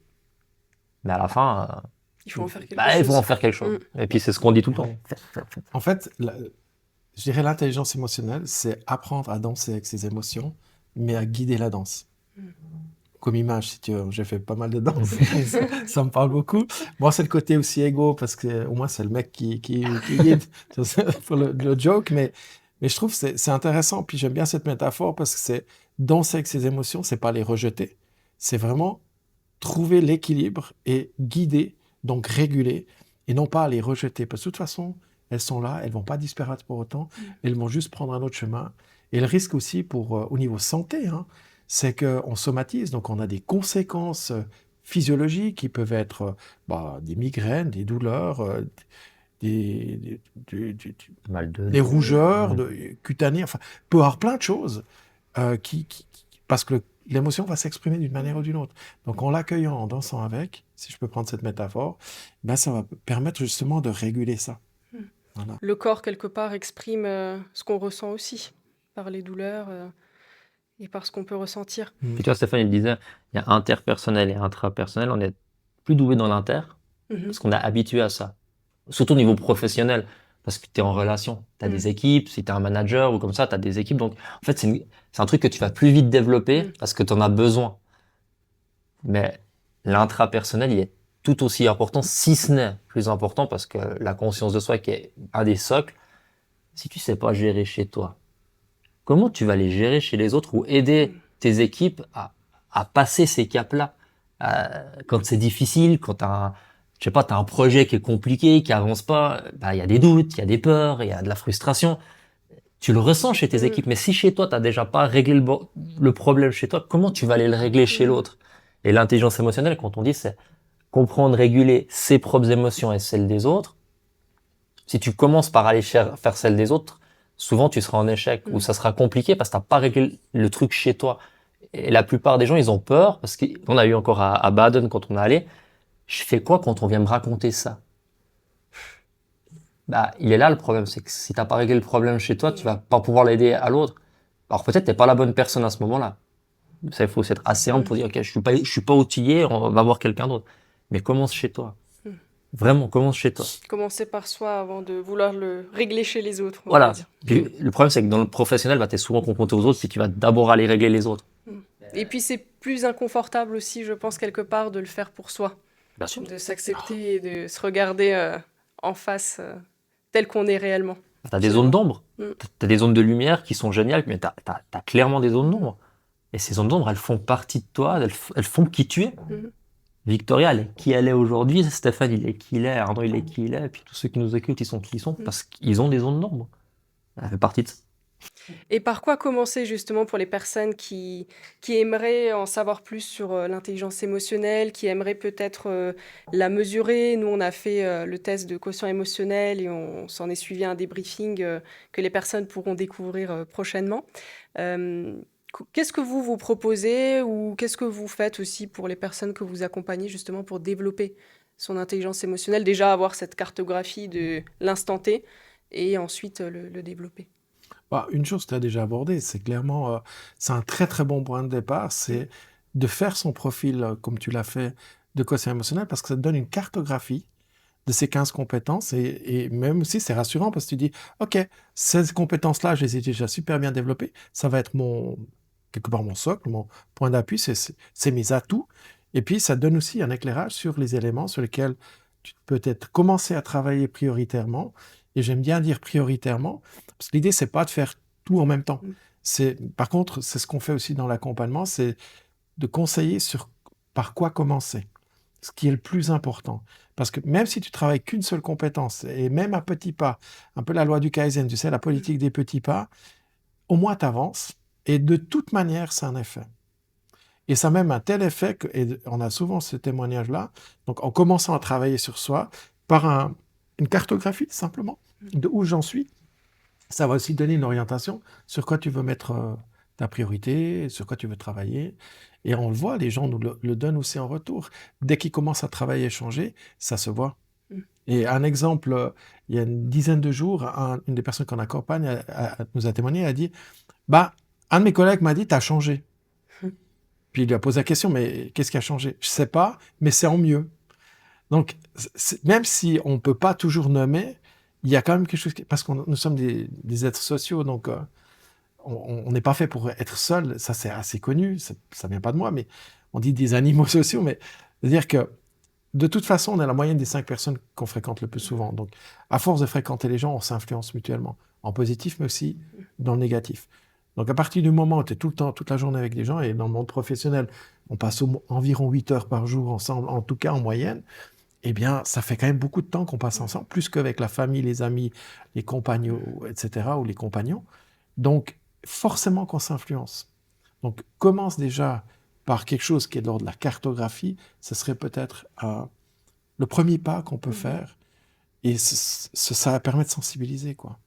Mais à la fin, il faut en faire quelque il chose. faut en faire quelque chose. Et puis c'est ce qu'on dit tout le temps. En fait, je dirais l'intelligence émotionnelle, c'est apprendre à danser avec ses émotions, mais à guider la danse. Comme image, si tu veux, j'ai fait pas mal de danse, ça me parle beaucoup. Moi, c'est le côté aussi égo, parce que au moins c'est le mec qui guide pour le joke, mais je trouve que c'est intéressant, puis j'aime bien cette métaphore, parce que c'est danser avec ses émotions, c'est pas les rejeter, c'est vraiment trouver l'équilibre et guider, donc réguler, et non pas les rejeter, parce que de toute façon, elles sont là, elles vont pas disparaître pour autant, elles vont juste prendre un autre chemin. Et le risque aussi au niveau santé, c'est qu'on somatise, donc on a des conséquences physiologiques qui peuvent être des migraines, des douleurs, des rougeurs cutanées, enfin, peut y avoir plein de choses parce que l'émotion va s'exprimer d'une manière ou d'une autre. Donc en l'accueillant, en dansant avec, si je peux prendre cette métaphore, ça va permettre justement de réguler ça. Voilà. Le corps, quelque part, exprime ce qu'on ressent aussi, par les douleurs et par ce qu'on peut ressentir. Puis tu vois, Stéphane, il disait, il y a interpersonnel et intrapersonnel. On est plus doué dans l'inter, parce qu'on est habitué à ça. Surtout au niveau professionnel, parce que tu es en relation. Tu as des équipes, si tu es un manager ou comme ça, tu as des équipes. Donc, en fait, c'est un truc que tu vas plus vite développer parce que tu en as besoin. Mais l'intrapersonnel, il est tout aussi important, si ce n'est plus important, parce que la conscience de soi, qui est un des socles, si tu sais pas gérer chez toi, comment tu vas les gérer chez les autres ou aider tes équipes à passer ces caps-là quand c'est difficile, quand t'as un projet qui est compliqué, qui avance pas, il y a des doutes, il y a des peurs, il y a de la frustration. Tu le ressens chez tes équipes, mais si chez toi, t'as déjà pas réglé le problème chez toi, comment tu vas aller le régler chez l'autre? Et l'intelligence émotionnelle, quand on dit, c'est comprendre, réguler ses propres émotions et celles des autres. Si tu commences par aller faire celles des autres, souvent tu seras en échec ou ça sera compliqué parce que t'as pas réglé le truc chez toi. Et la plupart des gens, ils ont peur parce qu'on a eu encore à Baden quand on est allé. Je fais quoi quand on vient me raconter ça? Il est là le problème, c'est que si t'as pas réglé le problème chez toi, tu vas pas pouvoir l'aider à l'autre. Alors peut-être t'es pas la bonne personne à ce moment-là. Ça, il faut être assez humble pour dire, ok, je suis pas outillé, on va voir quelqu'un d'autre. Mais commence chez toi. Vraiment, commence chez toi. Commencer par soi avant de vouloir le régler chez les autres. Voilà. Puis, le problème, c'est que dans le professionnel, tu es souvent confronté aux autres si tu vas d'abord aller régler les autres. Et puis, c'est plus inconfortable aussi, je pense, quelque part, de le faire pour soi. Bien sûr. De s'accepter et de se regarder en face tel qu'on est réellement. Tu as des zones d'ombre. Tu as des zones de lumière qui sont géniales, mais tu as clairement des zones d'ombre. Et ces zones d'ombre, elles font partie de toi, elles font qui tu es. Victoria, elle est qui elle est aujourd'hui. Stéphane, il est qui il est. Arnaud, il est qui il est. Et puis tous ceux qui nous écoutent, ils sont qui ils sont parce qu'ils ont des zones d'ombre. Elle fait partie de ça. Et par quoi commencer justement pour les personnes qui aimeraient en savoir plus sur l'intelligence émotionnelle, qui aimeraient peut-être la mesurer? Nous, on a fait le test de quotient émotionnel et on s'en est suivi un débriefing que les personnes pourront découvrir prochainement. Euh, Qu'est-ce que vous proposez ou qu'est-ce que vous faites aussi pour les personnes que vous accompagnez justement pour développer son intelligence émotionnelle? Déjà avoir cette cartographie de l'instant T et ensuite le développer. Bah, une chose que tu as déjà abordée, c'est clairement, c'est un très très bon point de départ, c'est de faire son profil comme tu l'as fait de quotient émotionnel parce que ça te donne une cartographie de ces 15 compétences et même aussi c'est rassurant parce que tu dis, OK, ces compétences-là, je les ai déjà super bien développées, ça va être quelque part mon socle, mon point d'appui, c'est mes atouts. Et puis ça te donne aussi un éclairage sur les éléments sur lesquels tu peux peut-être commencer à travailler prioritairement. Et j'aime bien dire prioritairement, parce que l'idée, c'est pas de faire tout en même temps. Mm. Par contre, c'est ce qu'on fait aussi dans l'accompagnement, c'est de conseiller sur par quoi commencer, ce qui est le plus important. Parce que même si tu travailles qu'une seule compétence, et même à petits pas, un peu la loi du Kaizen, tu sais, la politique des petits pas, au moins tu avances, et de toute manière, c'est un effet. Et ça a même un tel effet et on a souvent ce témoignage-là, donc en commençant à travailler sur soi, par une cartographie simplement, de où j'en suis, ça va aussi donner une orientation sur quoi tu veux mettre ta priorité, sur quoi tu veux travailler. Et on le voit, les gens nous le donnent aussi en retour. Dès qu'ils commencent à travailler et changer, ça se voit. Mm. Et un exemple, il y a une dizaine de jours, une des personnes qu'on accompagne nous a témoigné, elle a dit, bah, un de mes collègues m'a dit, tu as changé. Puis il lui a posé la question, mais qu'est-ce qui a changé? Je sais pas, mais c'est en mieux. Donc, même si on ne peut pas toujours nommer, il y a quand même quelque chose, parce que nous sommes des êtres sociaux, donc on n'est pas fait pour être seul, ça c'est assez connu, ça vient pas de moi, mais on dit des animaux sociaux, mais c'est-à-dire que de toute façon, on est la moyenne des 5 personnes qu'on fréquente le plus souvent. Donc, à force de fréquenter les gens, on s'influence mutuellement, en positif, mais aussi dans le négatif. Donc, à partir du moment où tu es tout le temps, toute la journée avec des gens, et dans le monde professionnel, on passe environ 8 heures par jour ensemble, en tout cas en moyenne, eh bien, ça fait quand même beaucoup de temps qu'on passe ensemble, plus qu'avec la famille, les amis, les compagnons, etc., ou les compagnons. Donc, forcément qu'on s'influence. Donc, commence déjà par quelque chose qui est de l'ordre de la cartographie. Ce serait peut-être le premier pas qu'on peut faire. Et ça permet de sensibiliser, quoi.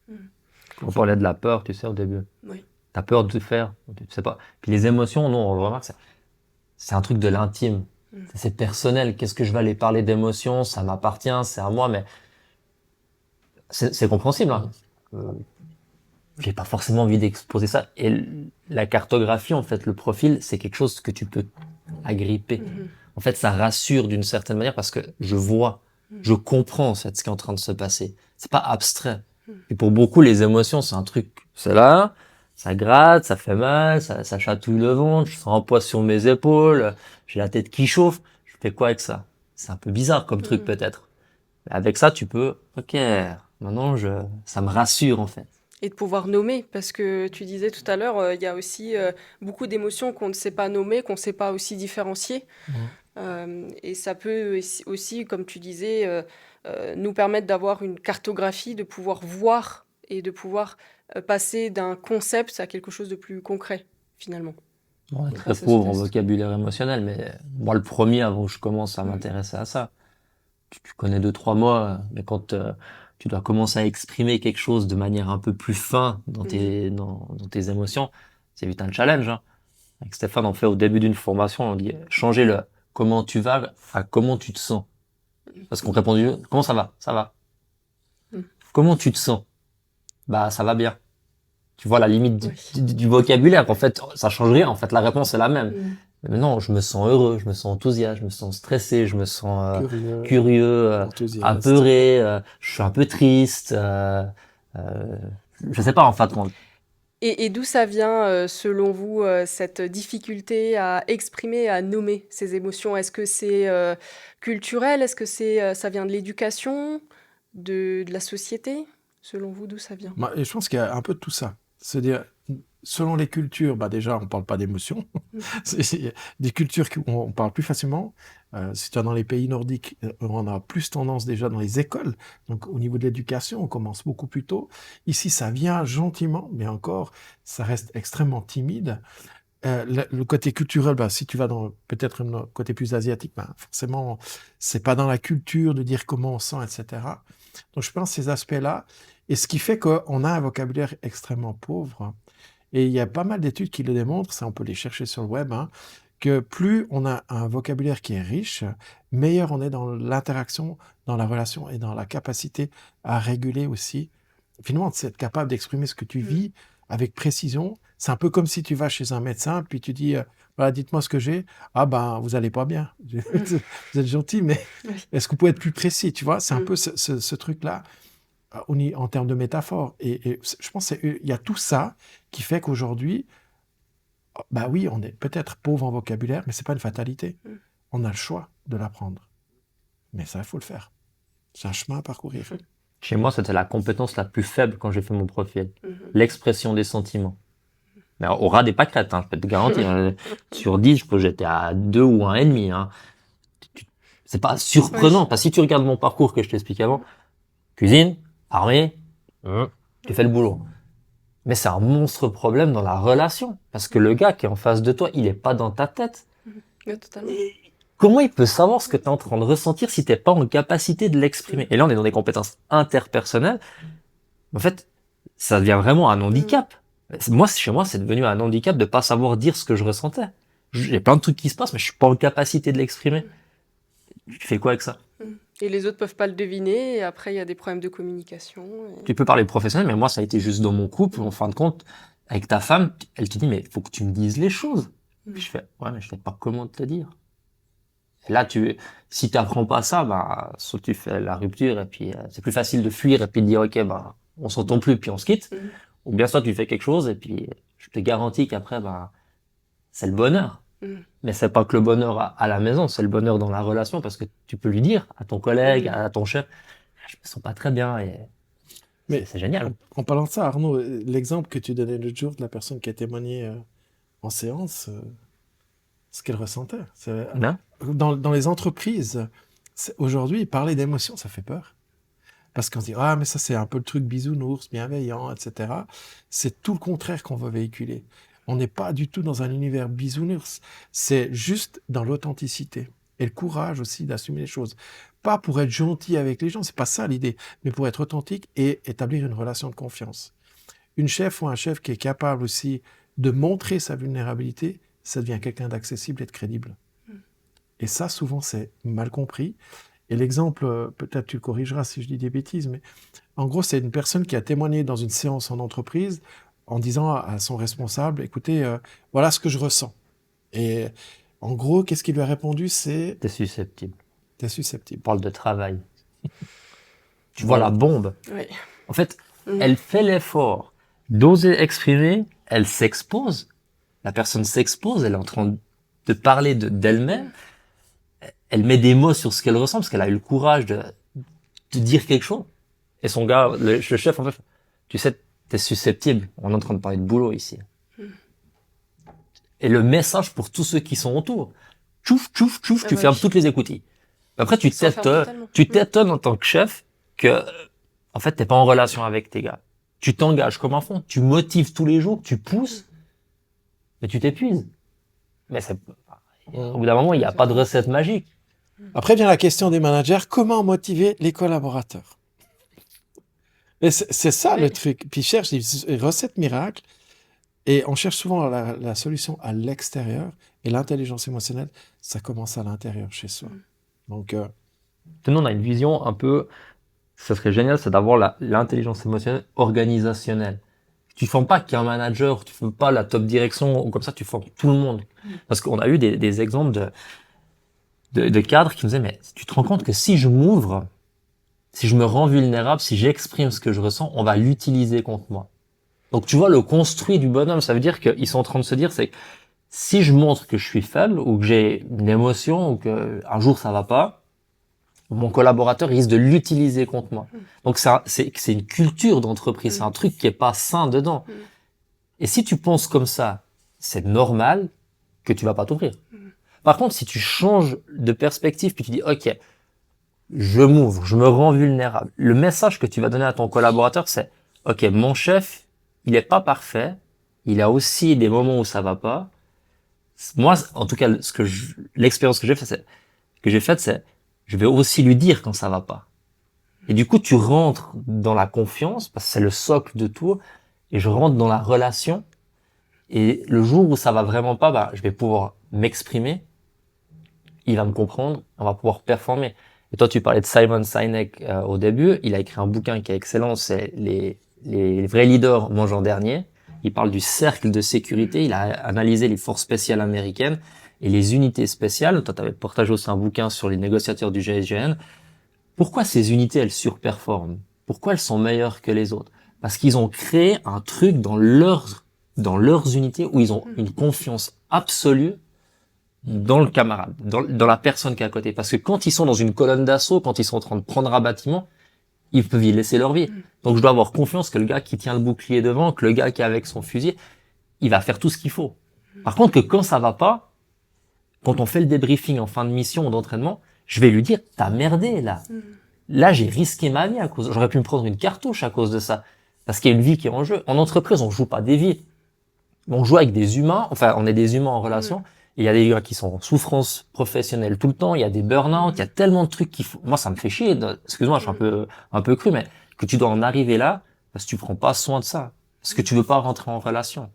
On parlait de la peur, tu sais, au début. Oui. T'as peur de faire, tu sais pas. Puis les émotions, non, on le remarque, c'est un truc de l'intime. C'est personnel. Qu'est-ce que je vais aller parler d'émotions? Ça m'appartient, c'est à moi, mais c'est compréhensible, hein. J'ai pas forcément envie d'exposer ça. Et la cartographie, en fait, le profil, c'est quelque chose que tu peux agripper. En fait, ça rassure d'une certaine manière parce que je vois, je comprends, en fait, ce qui est en train de se passer. C'est pas abstrait. Et pour beaucoup, les émotions, c'est un truc, c'est là, ça gratte, ça fait mal, ça chatouille le ventre, je sens un poids sur mes épaules, j'ai la tête qui chauffe. Je fais quoi avec ça? C'est un peu bizarre comme truc, peut-être. Mais avec ça, tu peux, ok, maintenant, ça me rassure, en fait. Et de pouvoir nommer, parce que tu disais tout à l'heure, il y a aussi beaucoup d'émotions qu'on ne sait pas nommer, qu'on ne sait pas aussi différencier. Et ça peut aussi, comme tu disais, nous permettre d'avoir une cartographie, de pouvoir voir et de pouvoir passer d'un concept à quelque chose de plus concret, finalement. On est très Grâce à ce pauvre en test. vocabulaire émotionnel, mais moi, le premier, avant que je commence à m'intéresser à ça, tu connais 2, 3 mois, mais quand tu dois commencer à exprimer quelque chose de manière un peu plus fin dans tes émotions, c'est vite un challenge, hein. Avec Stéphane, on fait au début d'une formation, on dit changer le comment tu vas à comment tu te sens. Parce qu'on répond comment ça va? Ça va. Mm. Comment tu te sens? Bah, ça va bien. Tu vois la limite Oui. du vocabulaire. En fait, ça change rien. En fait, la réponse est la même. Mm. Mais non, je me sens heureux, je me sens enthousiaste, je me sens stressé, je me sens Curieux, curieux, enthousiaste. apeuré, je suis un peu triste. Je sais pas en fait. Et d'où ça vient, selon vous, cette difficulté à exprimer, à nommer ces émotions? Est-ce que c'est culturel? Est-ce que ça vient de l'éducation, de la société? Selon vous, d'où ça vient? Et je pense qu'il y a un peu de tout ça. C'est-à-dire, selon les cultures, bah déjà, on parle pas d'émotions. C'est des cultures où on parle plus facilement. Si tu es dans les pays nordiques, on a plus tendance déjà dans les écoles. Donc, au niveau de l'éducation, on commence beaucoup plus tôt. Ici, ça vient gentiment, mais encore, ça reste extrêmement timide. Le côté culturel, bah, si tu vas dans peut-être un côté plus asiatique, bah, forcément, c'est pas dans la culture de dire comment on sent, etc. Donc, je pense ces aspects-là. Et ce qui fait qu'on a un vocabulaire extrêmement pauvre. Et il y a pas mal d'études qui le démontrent, ça on peut les chercher sur le web, hein, que plus on a un vocabulaire qui est riche, meilleur on est dans l'interaction, dans la relation et dans la capacité à réguler aussi. Finalement, c'est être capable d'exprimer ce que tu vis avec précision. C'est un peu comme si tu vas chez un médecin, puis tu dis, voilà, dites-moi ce que j'ai. Ah ben, vous allez pas bien. Vous êtes gentil, mais Oui. est-ce que vous pouvez être plus précis, tu vois? C'est un peu ce truc-là en termes de métaphore. Et je pense qu'il y a tout ça qui fait qu'aujourd'hui, bah oui, on est peut-être pauvre en vocabulaire, mais c'est pas une fatalité. On a le choix de l'apprendre. Mais ça, il faut le faire. C'est un chemin à parcourir. Chez moi, c'était la compétence la plus faible quand j'ai fait mon profil. L'expression des sentiments. Mais au ras des pâquerettes, hein, je peux te garantir. Sur 10, je crois que j'étais à 2 ou 1,5. Hein. C'est pas surprenant, parce que si tu regardes mon parcours que je t'explique avant, cuisine, armée, tu fais le boulot. Mais c'est un monstre problème dans la relation. Parce que le gars qui est en face de toi, il est pas dans ta tête. Ouais, totalement. Comment il peut savoir ce que tu es en train de ressentir si t'es pas en capacité de l'exprimer? Et là, on est dans des compétences interpersonnelles. En fait, ça devient vraiment un handicap. Moi, chez moi, c'est devenu un handicap de pas savoir dire ce que je ressentais. J'ai plein de trucs qui se passent, mais je suis pas en capacité de l'exprimer. Tu fais quoi avec ça? Et les autres peuvent pas le deviner, et après il y a des problèmes de communication. Tu peux parler professionnel, mais moi, ça a été juste dans mon couple, en fin de compte, avec ta femme, elle te dit, mais il faut que tu me dises les choses. Puis je fais, ouais, mais je sais pas comment te le dire. Et là, si tu apprends pas ça, bah, soit tu fais la rupture, et puis c'est plus facile de fuir, et puis de dire, ok, bah, on s'entend plus, puis on se quitte. Ou bien soit tu fais quelque chose, et puis je te garantis qu'après, bah, c'est le bonheur. Mais c'est pas que le bonheur à la maison, c'est le bonheur dans la relation, parce que tu peux lui dire à ton collègue, à ton chef, je me sens pas très bien, et Mais c'est génial. en parlant de ça, Arnaud, l'exemple que tu donnais l'autre jour de la personne qui a témoigné en séance, ce qu'elle ressentait. Non? Dans les entreprises, aujourd'hui, parler d'émotions, ça fait peur. Parce qu'on se dit, ah, mais ça, c'est un peu le truc bisounours, bienveillant, etc. C'est tout le contraire qu'on veut véhiculer. On n'est pas du tout dans un univers bisounours. C'est juste dans l'authenticité. Et le courage aussi d'assumer les choses. Pas pour être gentil avec les gens, c'est pas ça l'idée, mais pour être authentique et établir une relation de confiance. Une chef ou un chef qui est capable aussi de montrer sa vulnérabilité, ça devient quelqu'un d'accessible et de crédible. Et ça, souvent, c'est mal compris. Et l'exemple, peut-être tu le corrigeras si je dis des bêtises, mais en gros, c'est une personne qui a témoigné dans une séance en entreprise en disant à son responsable, écoutez, voilà ce que je ressens. Et en gros, qu'est-ce qu'il lui a répondu? C'est, T'es susceptible. t'es susceptible. On parle de travail. Tu vois la bombe. Oui. En fait, elle fait l'effort d'oser exprimer, elle s'expose. La personne s'expose, elle est en train de parler d'elle-même. Elle met des mots sur ce qu'elle ressent parce qu'elle a eu le courage de dire quelque chose. Et son gars, le chef, en fait, tu sais, t'es susceptible. On est en train de parler de boulot ici. Et le message pour tous ceux qui sont autour. Tchouf, tchouf, tchouf, Ah tu bah fermes oui. toutes les écoutilles. Après, tu S'enferme totalement. t'étonnes en tant que chef que, en fait, t'es pas en relation avec tes gars. Tu t'engages comme un fond. Tu motives tous les jours, tu pousses, mais tu t'épuises. Mais au bout d'un moment, il n'y a pas de recette magique. Après vient la question des managers, comment motiver les collaborateurs? Et c'est ça le truc. Puis ils cherchent des recettes miracles et on cherche souvent la solution à l'extérieur et l'intelligence émotionnelle, ça commence à l'intérieur chez soi. Donc, Nous, on a une vision un peu, ce serait génial, c'est d'avoir l'intelligence émotionnelle organisationnelle. Tu formes pas qu'un manager, tu formes pas la top direction ou comme ça, tu formes tout le monde. Parce qu'on a eu des exemples de cadres qui nous disaient, mais tu te rends compte que si je m'ouvre, si je me rends vulnérable, si j'exprime ce que je ressens, on va l'utiliser contre moi. Donc tu vois le construit du bonhomme, ça veut dire qu'ils sont en train de se dire, c'est que si je montre que je suis faible ou que j'ai une émotion ou que un jour ça va pas, mon collaborateur risque de l'utiliser contre moi. Donc c'est une culture d'entreprise, c'est un truc qui est pas sain dedans. Et si tu penses comme ça, c'est normal que tu vas pas t'ouvrir. Par contre, si tu changes de perspective, puis tu dis, OK, je m'ouvre, je me rends vulnérable. Le message que tu vas donner à ton collaborateur, c'est, OK, mon chef, il est pas parfait. Il a aussi des moments où ça va pas. Moi, en tout cas, l'expérience que j'ai faite, c'est, je vais aussi lui dire quand ça va pas. Et du coup, tu rentres dans la confiance, parce que c'est le socle de tout, et je rentre dans la relation. Et le jour où ça va vraiment pas, bah, je vais pouvoir m'exprimer, il va me comprendre, on va pouvoir performer. Et toi, tu parlais de Simon Sinek au début, il a écrit un bouquin qui est excellent, c'est les vrais leaders mangent en dernier. Il parle du cercle de sécurité, il a analysé les forces spéciales américaines et les unités spéciales. Toi, tu avais partagé aussi un bouquin sur les négociateurs du GIGN. Pourquoi ces unités, elles surperforment? Pourquoi elles sont meilleures que les autres? Parce qu'ils ont créé un truc dans leurs unités où ils ont une confiance absolue dans le camarade, dans la personne qui est à côté. Parce que quand ils sont dans une colonne d'assaut, quand ils sont en train de prendre un bâtiment, ils peuvent y laisser leur vie. Donc je dois avoir confiance que le gars qui tient le bouclier devant, que le gars qui est avec son fusil, il va faire tout ce qu'il faut. Par contre, que quand ça va pas, quand on fait le débriefing en fin de mission ou d'entraînement, je vais lui dire, t'as merdé là. Là, j'ai risqué ma vie j'aurais pu me prendre une cartouche à cause de ça. Parce qu'il y a une vie qui est en jeu. En entreprise, on joue pas des vies. On joue avec des humains, enfin, on est des humains en relation. Il y a des gars qui sont en souffrance professionnelle tout le temps, il y a des burn-out, il y a tellement de trucs moi, ça me fait chier. Excuse-moi, je suis un peu cru, mais que tu dois en arriver là, parce que tu prends pas soin de ça. Parce que tu veux pas rentrer en relation.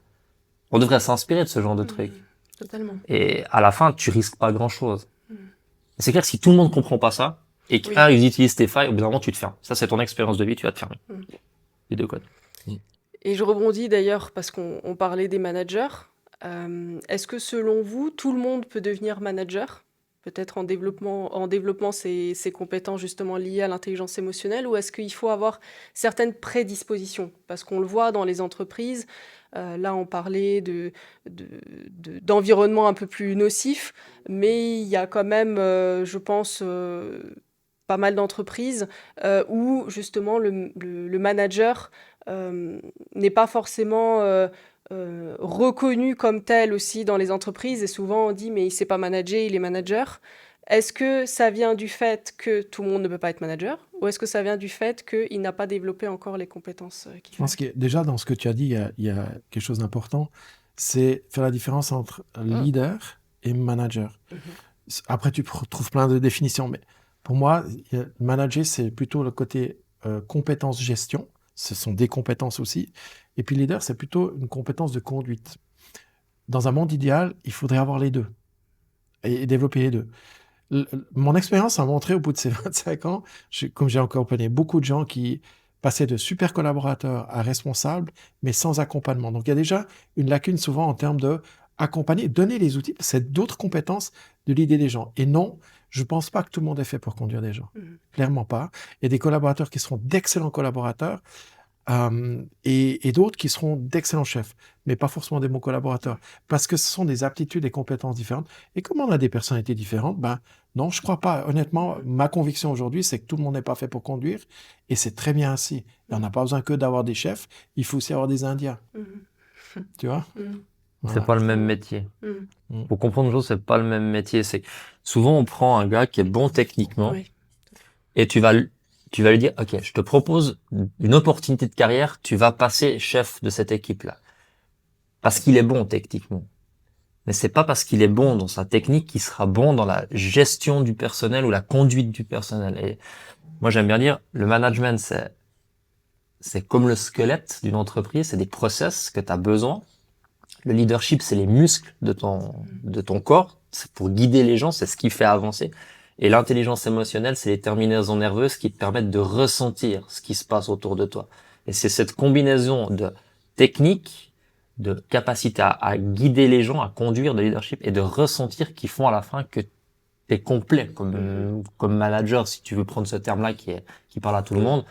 On devrait s'inspirer de ce genre de trucs. Totalement. Et à la fin, tu risques pas grand-chose. C'est clair que si tout le monde comprend pas ça, et qu'un, ils utilisent tes failles, au bout d'un moment, tu te fermes. Ça, c'est ton expérience de vie, tu vas te fermer. Les deux côtés. Et je rebondis d'ailleurs parce qu'on parlait des managers. Est-ce que selon vous, tout le monde peut devenir manager? Peut-être en développant ses compétences justement liées à l'intelligence émotionnelle, ou est-ce qu'il faut avoir certaines prédispositions? Parce qu'on le voit dans les entreprises, là on parlait d'environnement un peu plus nocif, mais il y a quand même, je pense, pas mal d'entreprises où justement le manager n'est pas forcément reconnu comme tel aussi dans les entreprises, et souvent on dit mais il sait pas manager, il est manager. Est-ce que ça vient du fait que tout le monde ne peut pas être manager, ou est-ce que ça vient du fait qu'il n'a pas développé encore les compétences qu'il Je pense faut? que déjà dans ce que tu as dit, il y a quelque chose d'important, c'est faire la différence entre leader et manager. Après, tu trouves plein de définitions, mais pour moi, manager, c'est plutôt le côté compétence gestion. Ce sont des compétences aussi. Et puis leader, c'est plutôt une compétence de conduite. Dans un monde idéal, il faudrait avoir les deux et développer les deux. Mon expérience a montré au bout de ces 25 ans, comme j'ai accompagné beaucoup de gens qui passaient de super collaborateurs à responsables, mais sans accompagnement. Donc il y a déjà une lacune souvent en termes de accompagner, donner les outils, c'est d'autres compétences de l'idée des gens. Et non, je ne pense pas que tout le monde est fait pour conduire des gens. Clairement pas. Il y a des collaborateurs qui seront d'excellents collaborateurs, et d'autres qui seront d'excellents chefs, mais pas forcément des bons collaborateurs, parce que ce sont des aptitudes et compétences différentes. Et comme on a des personnalités différentes, ben non, je crois pas. Honnêtement, ma conviction aujourd'hui, c'est que tout le monde n'est pas fait pour conduire, et c'est très bien ainsi. On n'a pas besoin que d'avoir des chefs, il faut aussi avoir des Indiens. Tu vois? C'est pas le même métier. Mm. Pour comprendre une chose, c'est pas le même métier. C'est que souvent on prend un gars qui est bon techniquement Oui. et tu vas lui dire, OK, je te propose une opportunité de carrière, tu vas passer chef de cette équipe-là. Parce qu'il est bon techniquement. Mais c'est pas parce qu'il est bon dans sa technique qu'il sera bon dans la gestion du personnel ou la conduite du personnel. Et moi, j'aime bien dire, le management, c'est comme le squelette d'une entreprise, c'est des process que tu as besoin. Le leadership, c'est les muscles de ton corps. C'est pour guider les gens, c'est ce qui fait avancer. Et l'intelligence émotionnelle, c'est les terminaisons nerveuses qui te permettent de ressentir ce qui se passe autour de toi. Et c'est cette combinaison de technique, de capacité à guider les gens, à conduire, de leadership et de ressentir qui font à la fin que t'es complet comme manager, si tu veux prendre ce terme-là qui parle à tout le monde.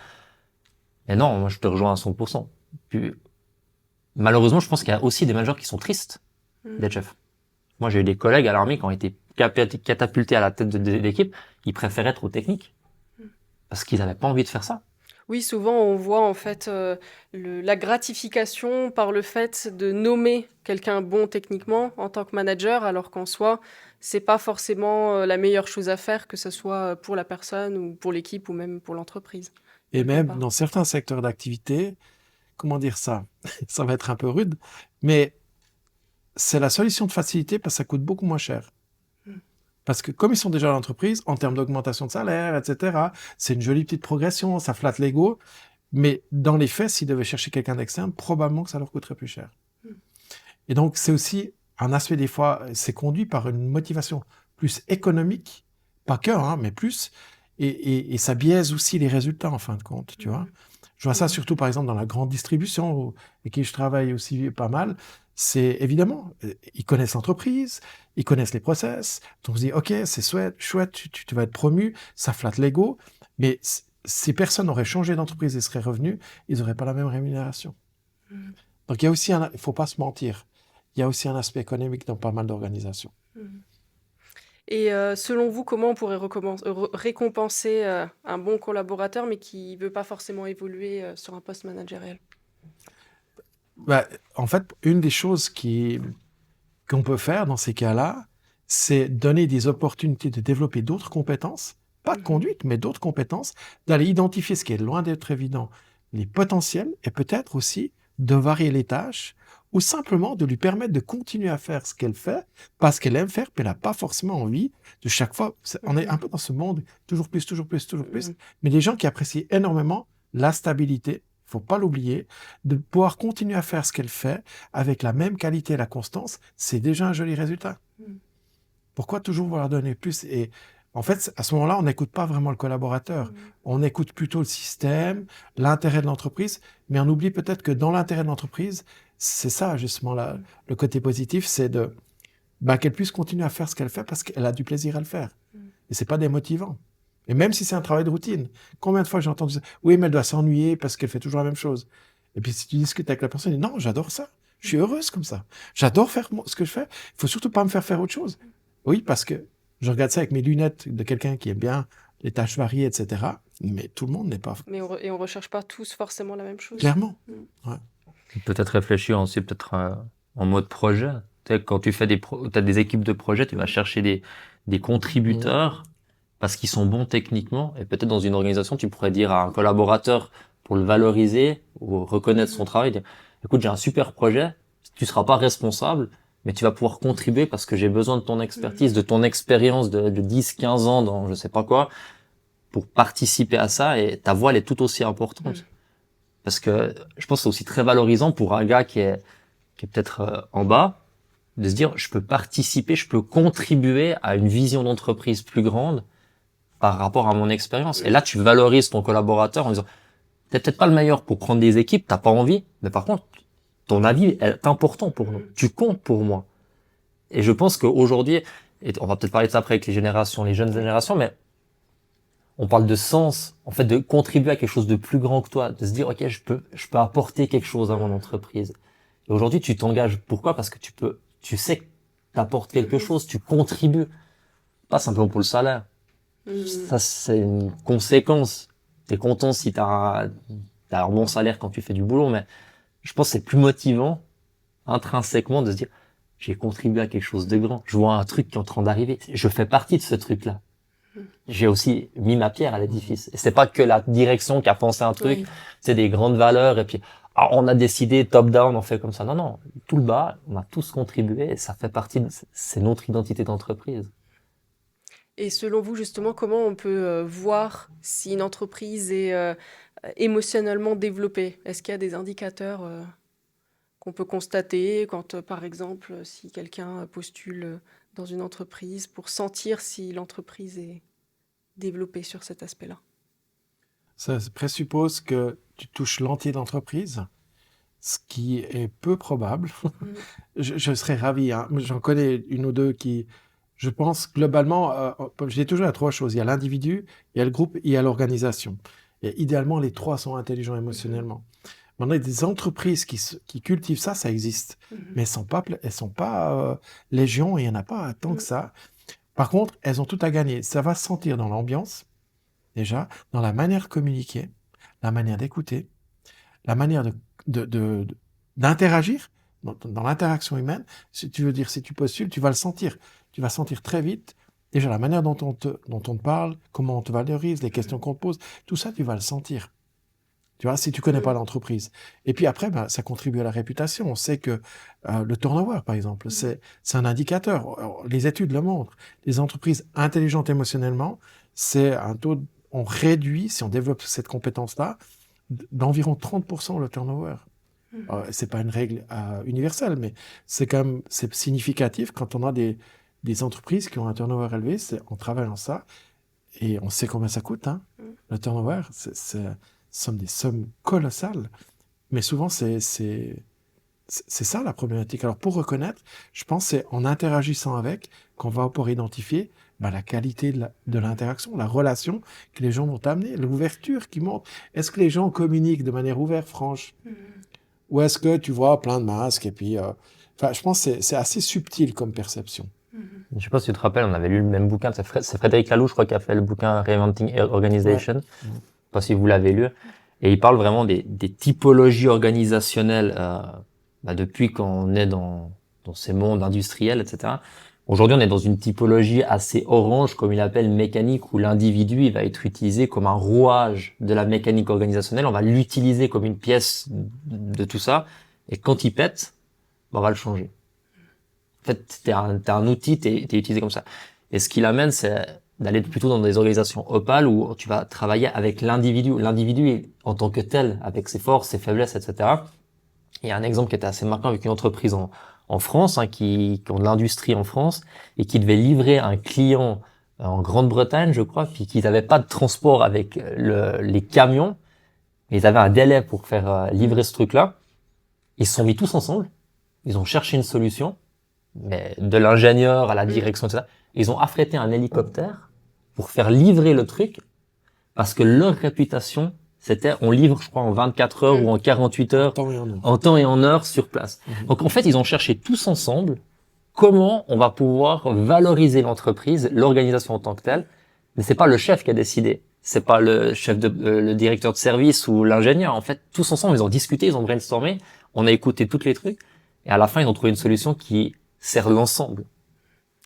Et non, moi je te rejoins à 100%. Puis, malheureusement, je pense qu'il y a aussi des managers qui sont tristes d'être chef. Moi, j'ai eu des collègues à l'armée qui ont été catapultés à la tête de l'équipe, ils préfèrent être aux techniques. Parce qu'ils n'avaient pas envie de faire ça. Oui, souvent on voit en fait la gratification par le fait de nommer quelqu'un bon techniquement en tant que manager, alors qu'en soi, c'est pas forcément la meilleure chose à faire, que ce soit pour la personne ou pour l'équipe ou même pour l'entreprise, Et quelque même part. dans certains secteurs d'activité, comment dire ça? Ça va être un peu rude, mais c'est la solution de facilité parce que ça coûte beaucoup moins cher. Mm. Parce que comme ils sont déjà à l'entreprise, en termes d'augmentation de salaire, etc., c'est une jolie petite progression, ça flatte l'ego. Mais dans les faits, s'ils devaient chercher quelqu'un d'externe, probablement que ça leur coûterait plus cher. Mm. Et donc, c'est aussi un aspect des fois, c'est conduit par une motivation plus économique, pas que, hein, mais plus, et ça biaise aussi les résultats en fin de compte, tu vois. Je vois ça Mhm. surtout par exemple dans la grande distribution, avec qui je travaille aussi pas mal. C'est évidemment, ils connaissent l'entreprise, ils connaissent les process, donc on se dit, ok, c'est chouette, tu vas être promu, ça flatte l'ego, mais ces personnes auraient changé d'entreprise et seraient revenus, ils n'auraient pas la même rémunération. Mhm. Donc il y a aussi il faut pas se mentir, il y a aussi un aspect économique dans pas mal d'organisations. Mhm. Et selon vous, comment on pourrait récompenser un bon collaborateur, mais qui veut pas forcément évoluer sur un poste managériel? Bah, en fait, une des choses qu'on peut faire dans ces cas-là, c'est donner des opportunités de développer d'autres compétences, pas de Mhm. conduite, mais d'autres compétences, d'aller identifier ce qui est loin d'être évident, les potentiels, et peut-être aussi de varier les tâches, ou simplement de lui permettre de continuer à faire ce qu'elle fait, parce qu'elle aime faire, puis elle n'a pas forcément envie de chaque fois. On est un peu dans ce monde, toujours plus, toujours plus, toujours plus, Mhm. mais des gens qui apprécient énormément la stabilité, il faut pas l'oublier, de pouvoir continuer à faire ce qu'elle fait avec la même qualité et la constance, c'est déjà un joli résultat. Mhm. Pourquoi toujours vouloir donner plus? Et en fait, à ce moment-là, on n'écoute pas vraiment le collaborateur. Mhm. On écoute plutôt le système, l'intérêt de l'entreprise, mais on oublie peut-être que dans l'intérêt de l'entreprise, c'est ça justement le côté positif, c'est qu'elle puisse continuer à faire ce qu'elle fait parce qu'elle a du plaisir à le faire. Mhm. Et c'est pas démotivant. Et même si c'est un travail de routine, combien de fois j'ai entendu ça? Oui, mais elle doit s'ennuyer parce qu'elle fait toujours la même chose. Et puis si tu discutes avec la personne, elle dit non, j'adore ça. Je suis heureuse comme ça. J'adore faire ce que je fais. Il faut surtout pas me faire faire autre chose. Oui, parce que je regarde ça avec mes lunettes de quelqu'un qui aime bien les tâches variées, etc. Mais tout le monde n'est pas. Mais on recherche pas tous forcément la même chose. Clairement. Mhm. Ouais. Peut-être réfléchir aussi peut-être en mode projet. Tu sais, quand tu fais t'as des équipes de projet, tu vas chercher des contributeurs parce qu'ils sont bons techniquement. Et peut-être dans une organisation, tu pourrais dire à un collaborateur pour le valoriser ou reconnaître son travail, dire, écoute, j'ai un super projet, tu seras pas responsable, mais tu vas pouvoir contribuer parce que j'ai besoin de ton expertise, de ton expérience de 10, 15 ans dans je sais pas quoi, pour participer à ça et ta voix elle est tout aussi importante. Parce que je pense que c'est aussi très valorisant pour un gars qui est peut-être en bas, de se dire, je peux participer, je peux contribuer à une vision d'entreprise plus grande par rapport à mon expérience. Et là, tu valorises ton collaborateur en disant, t'es peut-être pas le meilleur pour prendre des équipes, t'as pas envie, mais par contre, ton avis est important pour nous. Tu comptes pour moi. Et je pense qu'aujourd'hui, et on va peut-être parler de ça après avec les jeunes générations, mais on parle de sens, en fait, de contribuer à quelque chose de plus grand que toi, de se dire, OK, je peux apporter quelque chose à mon entreprise. Et aujourd'hui, tu t'engages. Pourquoi? Parce que tu sais que t'apportes quelque chose, tu contribues. Pas simplement pour le salaire. Mhm. Ça, c'est une conséquence. T'es content si t'as un bon salaire quand tu fais du boulot, mais je pense que c'est plus motivant, intrinsèquement, de se dire, j'ai contribué à quelque chose de grand. Je vois un truc qui est en train d'arriver. Je fais partie de ce truc-là. J'ai aussi mis ma pierre à l'édifice. Et c'est pas que la direction qui a pensé un truc, Oui. c'est des grandes valeurs et puis on a décidé top down, on fait comme ça. Non, non, tout le bas, on a tous contribué et ça fait partie c'est notre identité d'entreprise. Et selon vous, justement, comment on peut voir si une entreprise est émotionnellement développée? Est-ce qu'il y a des indicateurs qu'on peut constater quand, par exemple, si quelqu'un postule dans une entreprise pour sentir si l'entreprise est développée sur cet aspect-là? Ça présuppose que tu touches l'entier d'entreprise, ce qui est peu probable. Mhm. Je serais ravi, hein. J'en connais une ou deux qui, je pense, globalement, j'ai toujours à trois choses. Il y a l'individu, il y a le groupe, et il y a l'organisation. Et idéalement, les trois sont intelligents émotionnellement. Maintenant, il y a des entreprises qui cultivent ça, ça existe. Mhm. Mais elles sont pas légion, et il n'y en a pas tant que ça. Par contre, elles ont tout à gagner. Ça va se sentir dans l'ambiance, déjà, dans la manière de communiquer, la manière d'écouter, la manière d'interagir dans l'interaction humaine. Si tu veux dire, si tu postules, tu vas le sentir. Tu vas sentir très vite. Déjà, la manière dont on te parle, comment on te valorise, les questions qu'on te pose, tout ça, tu vas le sentir. Tu vois, si tu connais pas l'entreprise. Et puis après, bah, ça contribue à la réputation. On sait que le turnover, par exemple, c'est un indicateur. Les études le montrent. Les entreprises intelligentes émotionnellement, c'est un taux, on réduit, si on développe cette compétence-là, d'environ 30% le turnover. C'est pas une règle universelle, mais c'est quand même, c'est significatif quand on a des entreprises qui ont un turnover élevé, on travaille en ça, et on sait combien ça coûte, hein. Le turnover, ce sont des sommes colossales. Mais souvent, c'est ça la problématique. Alors, pour reconnaître, je pense que c'est en interagissant avec qu'on va pouvoir identifier bah, la qualité de l'interaction, la relation que les gens vont amener, l'ouverture qui monte. Est-ce que les gens communiquent de manière ouverte, franche? Ou est-ce que tu vois plein de masques et puis... Enfin, je pense que c'est assez subtil comme perception. Je sais pas si tu te rappelles, on avait lu le même bouquin, c'est Frédéric Laloux, je crois, qui a fait le bouquin Reinventing Organization. Ouais. Je sais pas si vous l'avez lu. Et il parle vraiment des typologies organisationnelles bah, depuis qu'on est dans ces mondes industriels, etc. Aujourd'hui, on est dans une typologie assez orange, comme il appelle mécanique, où l'individu il va être utilisé comme un rouage de la mécanique organisationnelle. On va l'utiliser comme une pièce de tout ça. Et quand il pète, bah, on va le changer. En fait, t'es un outil, t'es utilisé comme ça. Et ce qui l'amène, c'est d'aller plutôt dans des organisations opales où tu vas travailler avec l'individu. L'individu en tant que tel, avec ses forces, ses faiblesses, etc. Il y a un exemple qui était assez marquant avec une entreprise en France, hein, qui ont de l'industrie en France et qui devait livrer un client en Grande-Bretagne, je crois, puis qu'ils n'avaient pas de transport avec les camions. Ils avaient un délai pour faire livrer ce truc-là. Ils se sont mis tous ensemble. Ils ont cherché une solution, mais de l'ingénieur à la direction, etc. Ils ont affrété un hélicoptère pour faire livrer le truc parce que leur réputation, c'était on livre, je crois, en 24 heures ou en 48 heures, en temps et en heure sur place. Donc en fait, ils ont cherché tous ensemble comment on va pouvoir valoriser l'entreprise, l'organisation en tant que telle. Mais c'est pas le chef qui a décidé. C'est pas le chef le directeur de service ou l'ingénieur. En fait, tous ensemble, ils ont discuté, ils ont brainstormé. On a écouté tous les trucs. Et à la fin, ils ont trouvé une solution qui sert l'ensemble.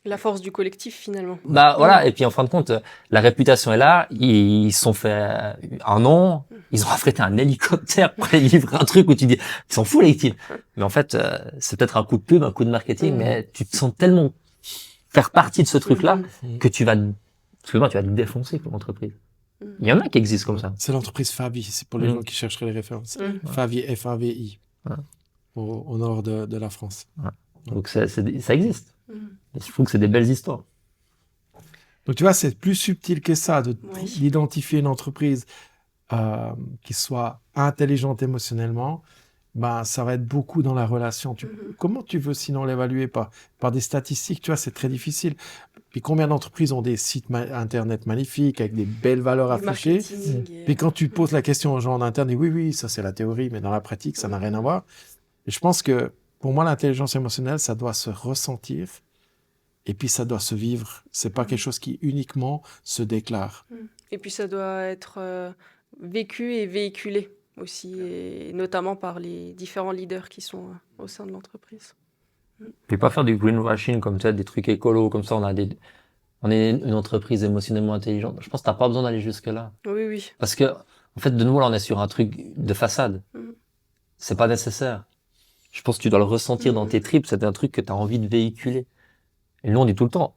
La force du collectif, finalement. Bah voilà, et puis en fin de compte, la réputation est là, ils se sont fait un an, ils ont affrété un hélicoptère pour aller livrer un truc où tu dis, ils s'en foutent les types. Mais en fait, c'est peut-être un coup de pub, un coup de marketing, mais tu te sens tellement faire partie de ce truc-là que tu vas te défoncer comme entreprise. Il y en a qui existent comme ça. C'est l'entreprise Favi, c'est pour les gens qui chercheraient les références. Favi, F-A-V-I, au nord de la France. Donc ça existe. Je trouve que c'est des belles histoires. Donc tu vois, c'est plus subtil que ça d'identifier une entreprise qui soit intelligente émotionnellement. Ben, ça va être beaucoup dans la relation. Comment tu veux sinon l'évaluer par des statistiques? Tu vois, c'est très difficile. Puis combien d'entreprises ont des sites internet magnifiques avec des belles valeurs affichées? Puis quand tu poses la question aux gens en interne, ils disent oui, ça c'est la théorie, mais dans la pratique, ça n'a rien à voir. Et je pense que pour moi, l'intelligence émotionnelle, ça doit se ressentir et puis ça doit se vivre. C'est pas quelque chose qui uniquement se déclare. Et puis ça doit être vécu et véhiculé aussi, et notamment par les différents leaders qui sont au sein de l'entreprise. Puis pas faire du greenwashing comme ça, des trucs écolos comme ça. On est une entreprise émotionnellement intelligente. Je pense que t'as pas besoin d'aller jusque là. Oui, oui. Parce que en fait, de nouveau, là, on est sur un truc de façade. C'est pas nécessaire. Je pense que tu dois le ressentir dans tes tripes. C'est un truc que tu as envie de véhiculer. Et nous, on dit tout le temps,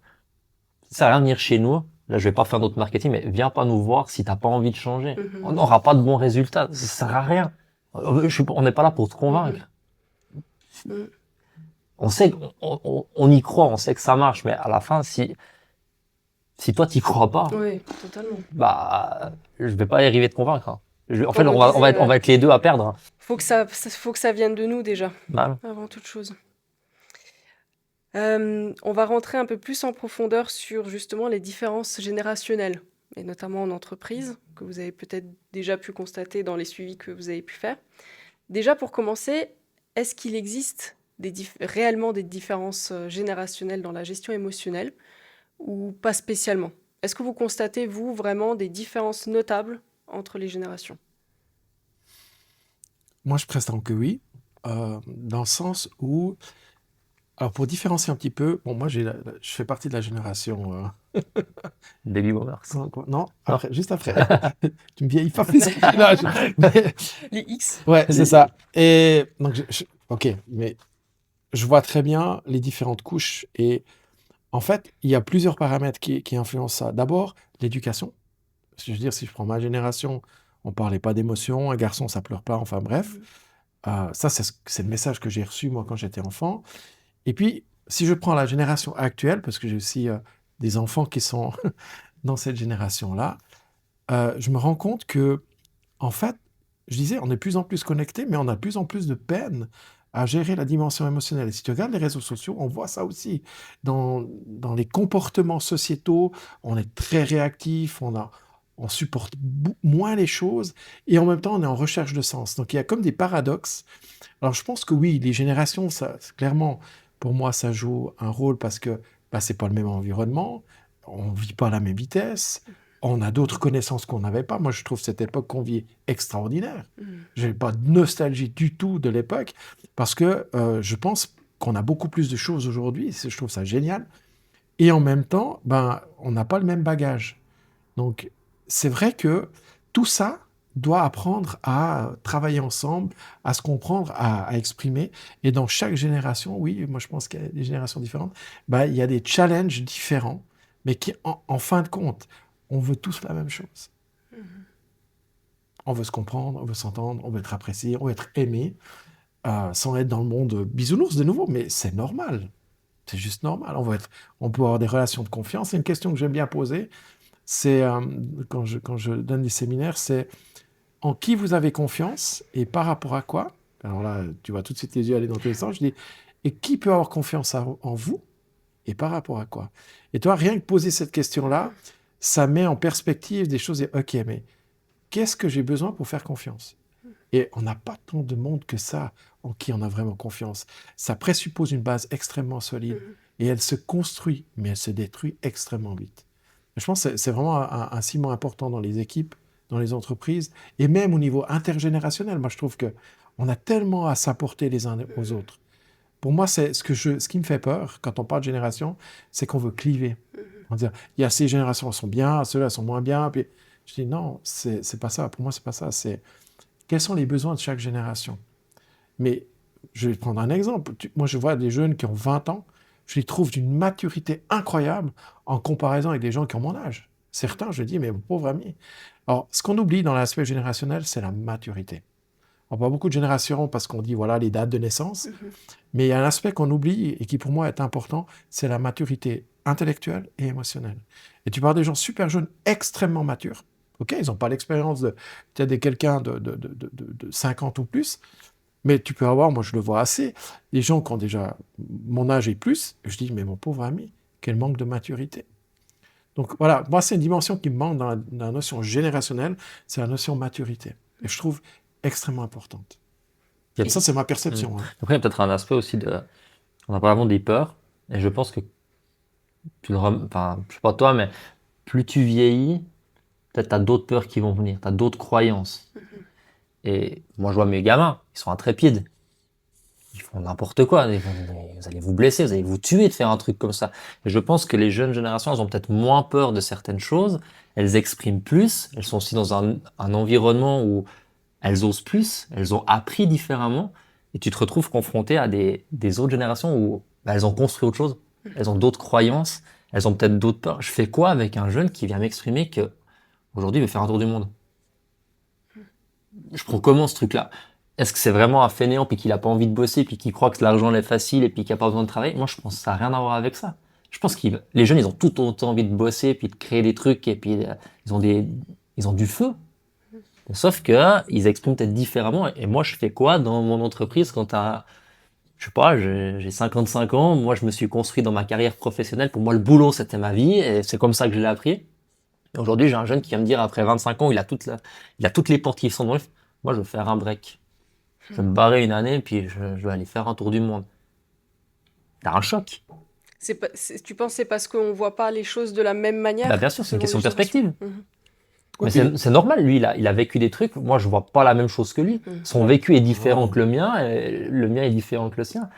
ça sert à rien de venir chez nous. Là, je vais pas faire notre marketing, mais viens pas nous voir si t'as pas envie de changer. On n'aura pas de bons résultats. Ça sert à rien. On n'est pas là pour te convaincre. On sait on y croit, on sait que ça marche, mais à la fin, si toi t'y crois pas, Oui, totalement. bah, je vais pas arriver à te convaincre. Hein. En fait, on va être les deux à perdre. Hein. Faut que ça vienne de nous déjà, avant toute chose. On va rentrer un peu plus en profondeur sur justement les différences générationnelles, et notamment en entreprise, que vous avez peut-être déjà pu constater dans les suivis que vous avez pu faire. Déjà, pour commencer, est-ce qu'il existe réellement des différences générationnelles dans la gestion émotionnelle ou pas spécialement? Est-ce que vous constatez, vous, vraiment des différences notables entre les générations? moi, je prétends que oui, dans le sens où, alors pour différencier un petit peu, bon, moi, je fais partie de la génération, Baby boomers. non, Non. juste après. Tu me vieillis pas plus que l'âge. Mais, Les X. ouais, c'est ça. Et donc, ok, mais je vois très bien les différentes couches. Et en fait, il y a plusieurs paramètres qui influencent ça. D'abord, l'éducation. Je veux dire, si je prends ma génération, on parlait pas d'émotion, un garçon, ça pleure pas, enfin bref. Ça, c'est le message que j'ai reçu, moi, quand j'étais enfant. Et puis, si je prends la génération actuelle, parce que j'ai aussi des enfants qui sont dans cette génération-là, je me rends compte que, en fait, je disais, on est de plus en plus connectés, mais on a de plus en plus de peine à gérer la dimension émotionnelle. Et si tu regardes les réseaux sociaux, on voit ça aussi. Dans les comportements sociétaux, on est très réactif, on supporte moins les choses, et en même temps, on est en recherche de sens. Donc, il y a comme des paradoxes. Alors, je pense que oui, les générations, ça, clairement, pour moi, ça joue un rôle parce que bah, c'est pas le même environnement, on vit pas à la même vitesse, on a d'autres connaissances qu'on n'avait pas. Moi, je trouve cette époque qu'on vit extraordinaire. Je n'ai pas de nostalgie du tout de l'époque parce que je pense qu'on a beaucoup plus de choses aujourd'hui. Je trouve ça génial. Et en même temps, ben, on n'a pas le même bagage. Donc, c'est vrai que tout ça doit apprendre à travailler ensemble, à se comprendre, à exprimer. Et dans chaque génération, oui, moi je pense qu'il y a des générations différentes, bah, il y a des challenges différents, mais qui, en fin de compte, on veut tous la même chose. On veut se comprendre, on veut s'entendre, on veut être apprécié, on veut être aimé, sans être dans le monde bisounours de nouveau, mais c'est normal. C'est juste normal. On peut avoir des relations de confiance. C'est une question que j'aime bien poser. C'est quand je donne des séminaires, c'est en qui vous avez confiance et par rapport à quoi? Alors là, tu vois tout de suite les yeux aller dans tous les sens. Je dis, et qui peut avoir confiance en vous et par rapport à quoi? Et toi, rien que poser cette question-là, ça met en perspective des choses. Et, ok, mais qu'est-ce que j'ai besoin pour faire confiance? Et on n'a pas tant de monde que ça en qui on a vraiment confiance. Ça présuppose une base extrêmement solide et elle se construit, mais elle se détruit extrêmement vite. Je pense que c'est vraiment un ciment important dans les équipes, dans les entreprises, et même au niveau intergénérationnel. Moi, je trouve que on a tellement à s'apporter les uns aux autres. Pour moi, c'est ce qui me fait peur quand on parle de génération, c'est qu'on veut cliver. On dit, il y a ces générations, elles sont bien, ceux-là, elles sont moins bien. Puis je dis non, c'est pas ça. Pour moi, c'est pas ça. C'est quels sont les besoins de chaque génération. Mais je vais prendre un exemple. Moi, je vois des jeunes qui ont 20 ans, je les trouve d'une maturité incroyable en comparaison avec des gens qui ont mon âge. Certains, je dis, mais mon pauvre ami. Alors, ce qu'on oublie dans l'aspect générationnel, c'est la maturité. On parle beaucoup de génération parce qu'on dit, voilà, les dates de naissance. Mais il y a un aspect qu'on oublie et qui, pour moi, est important, c'est la maturité intellectuelle et émotionnelle. Et tu parles des gens super jeunes, extrêmement matures. OK, ils n'ont pas l'expérience de peut-être de quelqu'un de 50 ou plus, mais tu peux avoir, moi je le vois assez, des gens qui ont déjà mon âge et plus, et je dis, mais mon pauvre ami, quel manque de maturité. Donc voilà, moi c'est une dimension qui me manque dans la notion générationnelle, c'est la notion maturité. Et je trouve extrêmement importante. Ça, c'est ma perception. Hein. Après, il y a peut-être un aspect aussi de. On a parlé avant des peurs, et je pense que enfin, je sais pas toi, mais plus tu vieillis, peut-être t'as d'autres peurs qui vont venir, t'as d'autres croyances. Et moi, je vois mes gamins, ils sont intrépides. Ils font n'importe quoi. Vous allez vous blesser, vous allez vous tuer de faire un truc comme ça. Et je pense que les jeunes générations, elles ont peut-être moins peur de certaines choses. Elles expriment plus. Elles sont aussi dans un environnement où elles osent plus. Elles ont appris différemment. Et tu te retrouves confronté à des autres générations où bah, elles ont construit autre chose. Elles ont d'autres croyances. Elles ont peut-être d'autres peurs. Je fais quoi avec un jeune qui vient m'exprimer que aujourd'hui il veut faire un tour du monde? Je prends comment ce truc-là? Est-ce que c'est vraiment un fainéant puis qu'il a pas envie de bosser puis qu'il croit que l'argent est facile et puis qu'il a pas besoin de travailler? Moi, je pense que ça a rien à voir avec ça. Je pense que les jeunes, ils ont tout autant envie de bosser puis de créer des trucs et puis ils ont du feu. Sauf que ils expriment peut-être différemment. Et moi, je fais quoi dans mon entreprise quand je sais pas, j'ai 55 ans. Moi, je me suis construit dans ma carrière professionnelle. Pour moi, le boulot, c'était ma vie et c'est comme ça que je l'ai appris. Et aujourd'hui, j'ai un jeune qui vient me dire, après 25 ans, il a toutes les portes qui sont dans le. Moi, je veux faire un break. Je vais me barrer une année, puis je vais aller faire un tour du monde. T'as un choc. Tu penses que c'est parce qu'on ne voit pas les choses de la même manière? Bah, bien sûr, c'est une selon question les de perspective. générations? Mais puis, c'est normal, lui, il a vécu des trucs. Moi, je vois pas la même chose que lui. Son vécu est différent que le mien, et le mien est différent que le sien.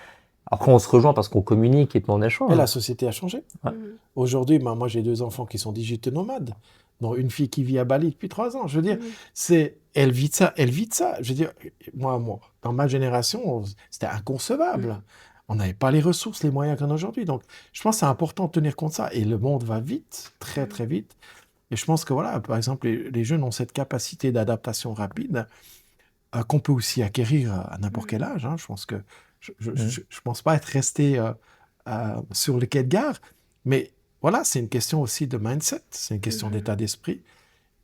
Après, on se rejoint parce qu'on communique et qu'on et la échange. société a changé. Ouais. Aujourd'hui, moi, j'ai 2 enfants qui sont digital nomades, dont une fille qui vit à Bali depuis 3 ans. Je veux dire, elle vit de ça, elle vit de ça. Je veux dire, moi, dans ma génération, c'était inconcevable. On n'avait pas les ressources, les moyens qu'on a aujourd'hui. Donc, je pense que c'est important de tenir compte de ça. Et le monde va vite, très, très vite. Et je pense que, voilà, par exemple, les jeunes ont cette capacité d'adaptation rapide qu'on peut aussi acquérir à n'importe quel âge. Hein. Je pense que je pense pas être resté sur le quai de gare, mais voilà, c'est une question aussi de mindset, c'est une question d'état d'esprit.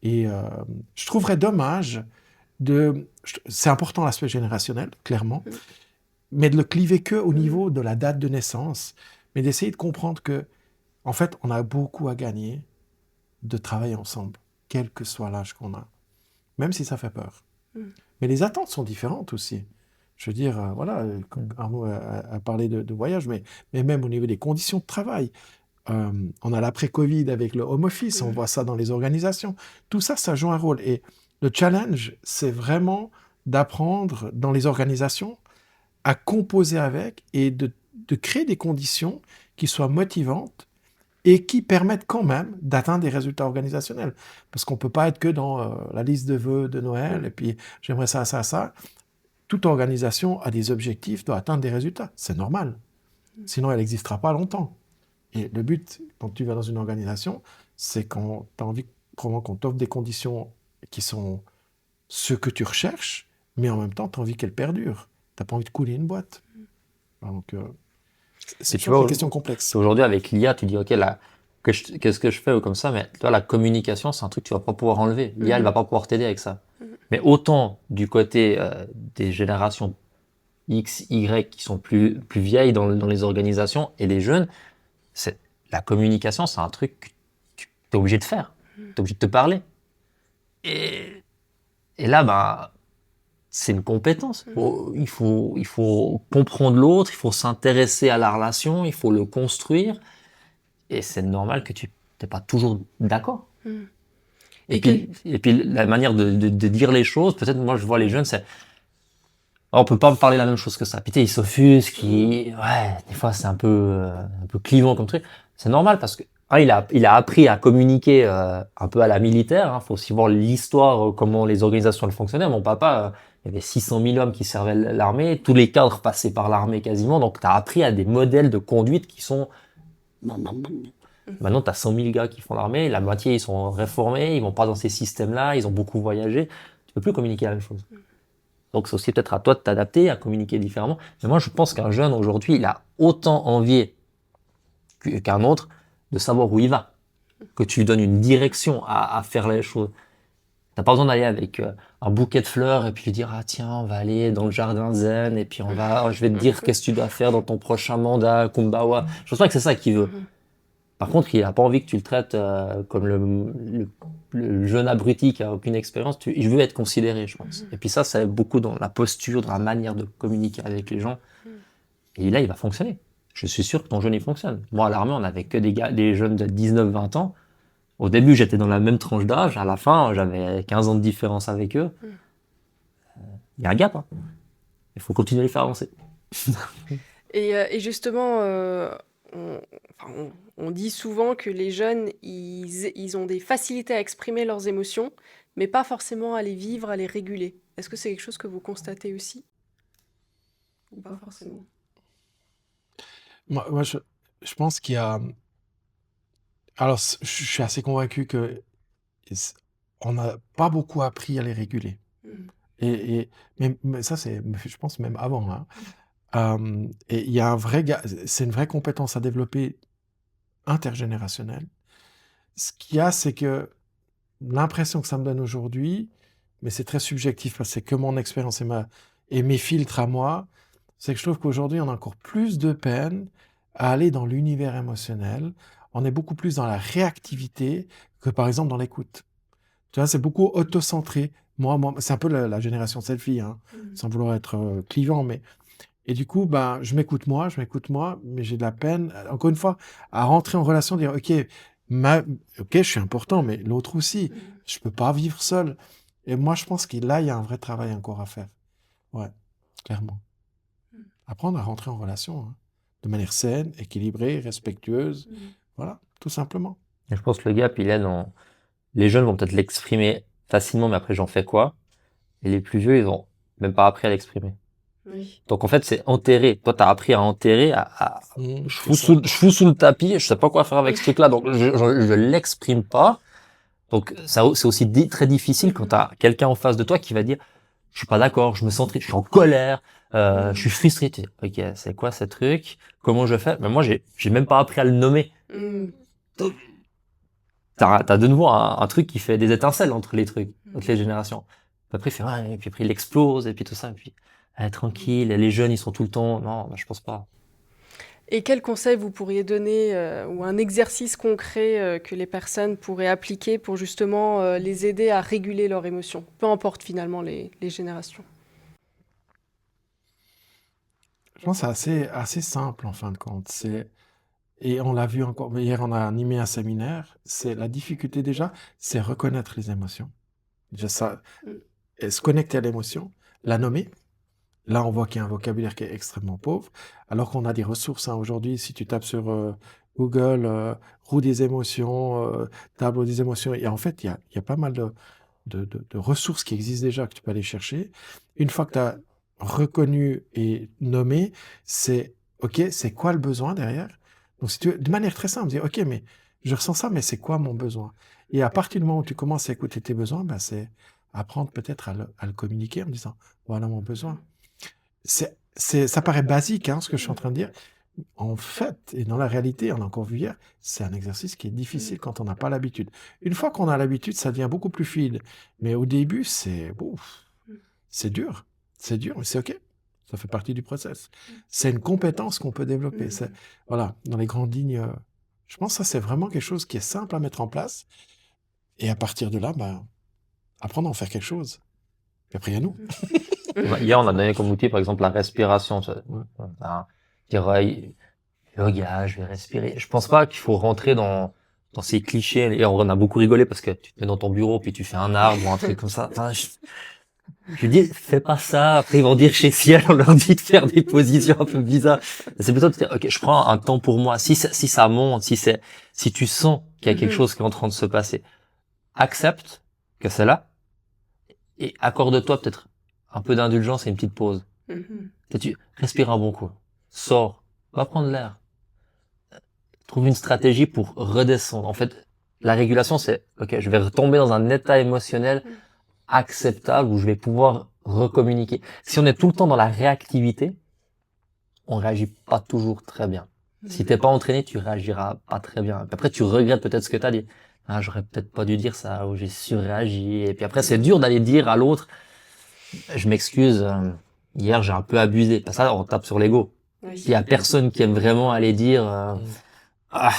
Et je trouverais dommage c'est important l'aspect générationnel, clairement, mais de le cliver que au niveau de la date de naissance, mais d'essayer de comprendre que, en fait, on a beaucoup à gagner de travailler ensemble, quel que soit l'âge qu'on a, même si ça fait peur. Mais les attentes sont différentes aussi. Je veux dire, voilà, Arnaud a parlé de voyage, mais même au niveau des conditions de travail. On a l'après-Covid avec le home office, on voit ça dans les organisations. Tout ça, ça joue un rôle. Et le challenge, c'est vraiment d'apprendre dans les organisations à composer avec et de créer des conditions qui soient motivantes et qui permettent quand même d'atteindre des résultats organisationnels. Parce qu'on ne peut pas être que dans la liste de vœux de Noël, et puis j'aimerais ça, ça, ça. Toute organisation a des objectifs, doit atteindre des résultats. C'est normal. Sinon, elle n'existera pas longtemps. Et le but, quand tu vas dans une organisation, c'est quand tu as envie probablement qu'on t'offre des conditions qui sont ce que tu recherches, mais en même temps, tu as envie qu'elles perdurent. Tu n'as pas envie de couler une boîte. Donc, c'est tu vois, une question complexe. Aujourd'hui, avec l'IA, tu dis, OK, là, qu'est-ce que je fais ou comme ça, mais toi, la communication, c'est un truc que tu vas pas pouvoir enlever. L'IA, elle va pas pouvoir t'aider avec ça. Mais autant du côté des générations X, Y qui sont plus vieilles dans les organisations et les jeunes, la communication, c'est un truc que tu es obligé de faire. Tu es obligé de te parler. Et là, bah, c'est une compétence. Il faut comprendre l'autre, il faut s'intéresser à la relation, il faut le construire. Et c'est normal que tu n'es pas toujours d'accord. Et puis la manière de dire les choses, peut-être moi je vois les jeunes, c'est on peut pas me parler la même chose que ça. Putain, ils s'offusquent, ouais, des fois c'est un peu clivant comme truc. C'est normal parce que il a appris à communiquer un peu à la militaire. Hein. Faut aussi voir l'histoire, comment les organisations elles fonctionnaient. Mon papa, il y avait 600 000 hommes qui servaient l'armée, tous les cadres passaient par l'armée quasiment. Donc tu as appris à des modèles de conduite qui sont Maintenant, tu as 100 000 gars qui font l'armée, la moitié, ils sont réformés, ils vont pas dans ces systèmes-là, ils ont beaucoup voyagé. Tu peux plus communiquer la même chose. Donc, c'est aussi peut-être à toi de t'adapter, à communiquer différemment. Mais moi, je pense qu'un jeune, aujourd'hui, il a autant envie qu'un autre de savoir où il va. Que tu lui donnes une direction à faire les choses. T'as pas besoin d'aller avec un bouquet de fleurs et puis lui dire, ah tiens, on va aller dans le jardin zen et puis je vais te dire qu'est-ce que tu dois faire dans ton prochain mandat, Kumbawa. Je pense pas que c'est ça qu'il veut. Par contre, il n'a pas envie que tu le traites comme le jeune abruti qui a aucune expérience. Il veut être considéré, je pense. Et puis ça aide beaucoup dans la posture, dans la manière de communiquer avec les gens. Et là, il va fonctionner. Je suis sûr que ton jeune, il fonctionne. Moi, à l'armée, on n'avait que des jeunes de 19-20 ans. Au début, j'étais dans la même tranche d'âge. À la fin, j'avais 15 ans de différence avec eux. Il y a un gap. Hein. Il faut continuer à les faire avancer. Et justement, on dit souvent que les jeunes, ils ont des facilités à exprimer leurs émotions, mais pas forcément à les vivre, à les réguler. Est-ce que c'est quelque chose que vous constatez aussi? Ou pas forcément? Moi, je pense qu'il y a... Alors, je suis assez convaincu que on n'a pas beaucoup appris à les réguler. Mais ça, je pense même avant. Hein. Et il y a c'est une vraie compétence à développer intergénérationnelle. Ce qu'il y a, c'est que l'impression que ça me donne aujourd'hui, mais c'est très subjectif parce que c'est que mon expérience et mes filtres à moi, c'est que je trouve qu'aujourd'hui, on a encore plus de peine à aller dans l'univers émotionnel. On est beaucoup plus dans la réactivité que, par exemple, dans l'écoute. Tu vois, c'est beaucoup auto-centré. Moi, c'est un peu la génération selfie, hein, sans vouloir être clivant, mais... Et du coup, je m'écoute moi, mais j'ai de la peine, encore une fois, à rentrer en relation, dire, OK, Ok, je suis important, mais l'autre aussi. Je peux pas vivre seul. Et moi, je pense qu'il là, il y a un vrai travail encore à faire. Ouais, clairement. Apprendre à rentrer en relation, hein, de manière saine, équilibrée, respectueuse. Voilà, tout simplement. Et je pense que le gap, il est dans... Les jeunes vont peut-être l'exprimer facilement, mais après, j'en fais quoi? Et les plus vieux, ils ont même pas appris à l'exprimer. Oui. Donc en fait, c'est enterré. Toi, t'as appris à enterrer, C'est ça. je fous sous le tapis, je sais pas quoi faire avec ce truc-là, donc je l'exprime pas. Donc ça, c'est aussi très difficile quand t'as quelqu'un en face de toi qui va dire, je suis pas d'accord, je me sens triste, je suis en colère, je suis frustré. Tu dis, ok, c'est quoi ce truc? Comment je fais? Mais moi, j'ai même pas appris à le nommer. Donc, t'as de nouveau un truc qui fait des étincelles entre les trucs, entre les générations. Puis après, il fait, ouais, et puis après, il explose, et puis tout ça, et puis, tranquille, les jeunes, ils sont tout le temps, non, je pense pas. Et quel conseil vous pourriez donner ou un exercice concret que les personnes pourraient appliquer pour justement les aider à réguler leurs émotions, peu importe finalement les générations? Je pense que c'est assez simple en fin de compte. Et on l'a vu encore, hier on a animé un séminaire, c'est la difficulté déjà, c'est reconnaître les émotions. Déjà ça, et se connecter à l'émotion, la nommer. Là, on voit qu'il y a un vocabulaire qui est extrêmement pauvre, alors qu'on a des ressources, hein. Aujourd'hui, si tu tapes sur Google, roue des émotions, tableau des émotions, et en fait, il y a pas mal de ressources qui existent déjà que tu peux aller chercher. Une fois que tu as reconnu et nommé, c'est OK, c'est quoi le besoin derrière? Donc, si tu veux, de manière très simple, dire OK, mais je ressens ça, mais c'est quoi mon besoin? Et à partir du moment où tu commences à écouter tes besoins, ben, c'est apprendre peut-être à le communiquer en me disant voilà mon besoin. Ça paraît basique, hein, ce que je suis en train de dire. En fait, et dans la réalité, on l'a encore vu hier, c'est un exercice qui est difficile quand on n'a pas l'habitude. Une fois qu'on a l'habitude, ça devient beaucoup plus fluide. Mais au début, c'est dur. C'est dur, mais c'est OK. Ça fait partie du process. C'est une compétence qu'on peut développer. Voilà, dans les grandes lignes, je pense que ça, c'est vraiment quelque chose qui est simple à mettre en place. Et à partir de là, ben, apprendre à en faire quelque chose. Et après, il y a nous. Hier, on a donné comme outil, par exemple, la respiration. Tu vois. Dire, yoga, je vais respirer. Je pense pas qu'il faut rentrer dans ces clichés. Et on a beaucoup rigolé parce que tu te mets dans ton bureau, puis tu fais un arbre ou un truc comme ça. Enfin, je dis, fais pas ça. Après, ils vont dire chez Ciel, on leur dit de faire des positions un peu bizarres. C'est plutôt de dire, ok, je prends un temps pour moi. Si ça monte, si tu sens qu'il y a quelque chose qui est en train de se passer, accepte que c'est là et accorde-toi peut-être un peu d'indulgence et une petite pause. Tu respires un bon coup. Sors. Va prendre l'air. Trouve une stratégie pour redescendre. En fait, la régulation, c'est, ok, je vais retomber dans un état émotionnel acceptable où je vais pouvoir recommuniquer. Si on est tout le temps dans la réactivité, on réagit pas toujours très bien. Si t'es pas entraîné, tu réagiras pas très bien. Puis après, tu regrettes peut-être ce que t'as dit. Ah, j'aurais peut-être pas dû dire ça, ou j'ai surréagi. Et puis après, c'est dur d'aller dire à l'autre, je m'excuse, hier j'ai un peu abusé. Parce que ça, on tape sur l'ego. Il y a personne qui aime vraiment aller dire, ah,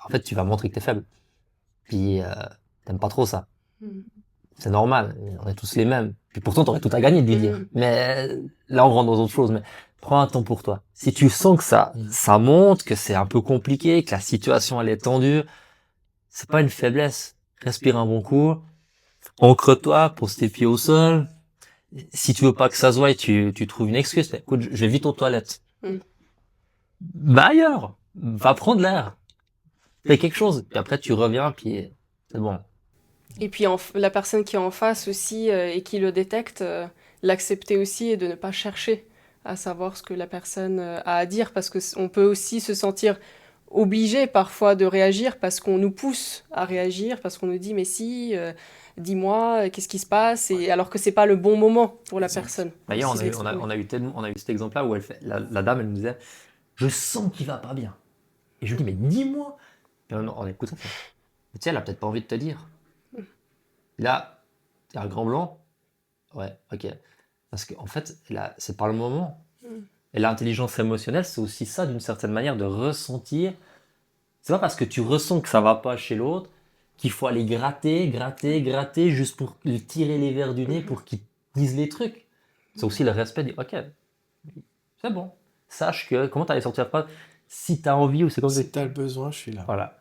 en fait, tu vas montrer que t'es faible. Puis, t'aimes pas trop ça. C'est normal, on est tous les mêmes. Puis pourtant, t'aurais tout à gagner de lui dire. Mais là, on rentre dans autre chose. Mais prends un temps pour toi. Si tu sens que ça monte, que c'est un peu compliqué, que la situation elle est tendue, c'est pas une faiblesse. Respire un bon coup, ancre-toi, pose tes pieds au sol. Si tu veux pas que ça se voie, tu trouves une excuse. Écoute, je vais vite aux toilettes. Va ailleurs, va prendre l'air, fais quelque chose. Puis après, tu reviens, puis c'est bon. Et puis la personne qui est en face aussi et qui le détecte, l'accepter aussi et de ne pas chercher à savoir ce que la personne a à dire parce que on peut aussi se sentir obligé parfois de réagir parce qu'on nous pousse à réagir, parce qu'on nous dit mais si, dis-moi, qu'est-ce qui se passe et alors que c'est pas le bon moment pour la personne. D'ailleurs, aussi de l'exprimer. on a eu cet exemple-là où la dame, elle nous disait, je sens qu'il va pas bien. Et je lui dis, mais dis-moi. Et on écoute ça. Mais tu sais, elle a peut-être pas envie de te dire. Là, il y a un grand blanc. Ouais, ok. Parce qu'en fait, là, c'est pas le moment. Et l'intelligence émotionnelle, c'est aussi ça, d'une certaine manière, de ressentir. C'est pas parce que tu ressens que ça va pas chez l'autre qu'il faut aller gratter, gratter, gratter, juste pour lui tirer les verres du nez, pour qu'il dise les trucs. C'est aussi le respect de, ok, c'est bon. Sache que, comment t'allais sortir pas si t'as envie ou c'est comme ça. Si tu as le besoin, je suis là. Voilà.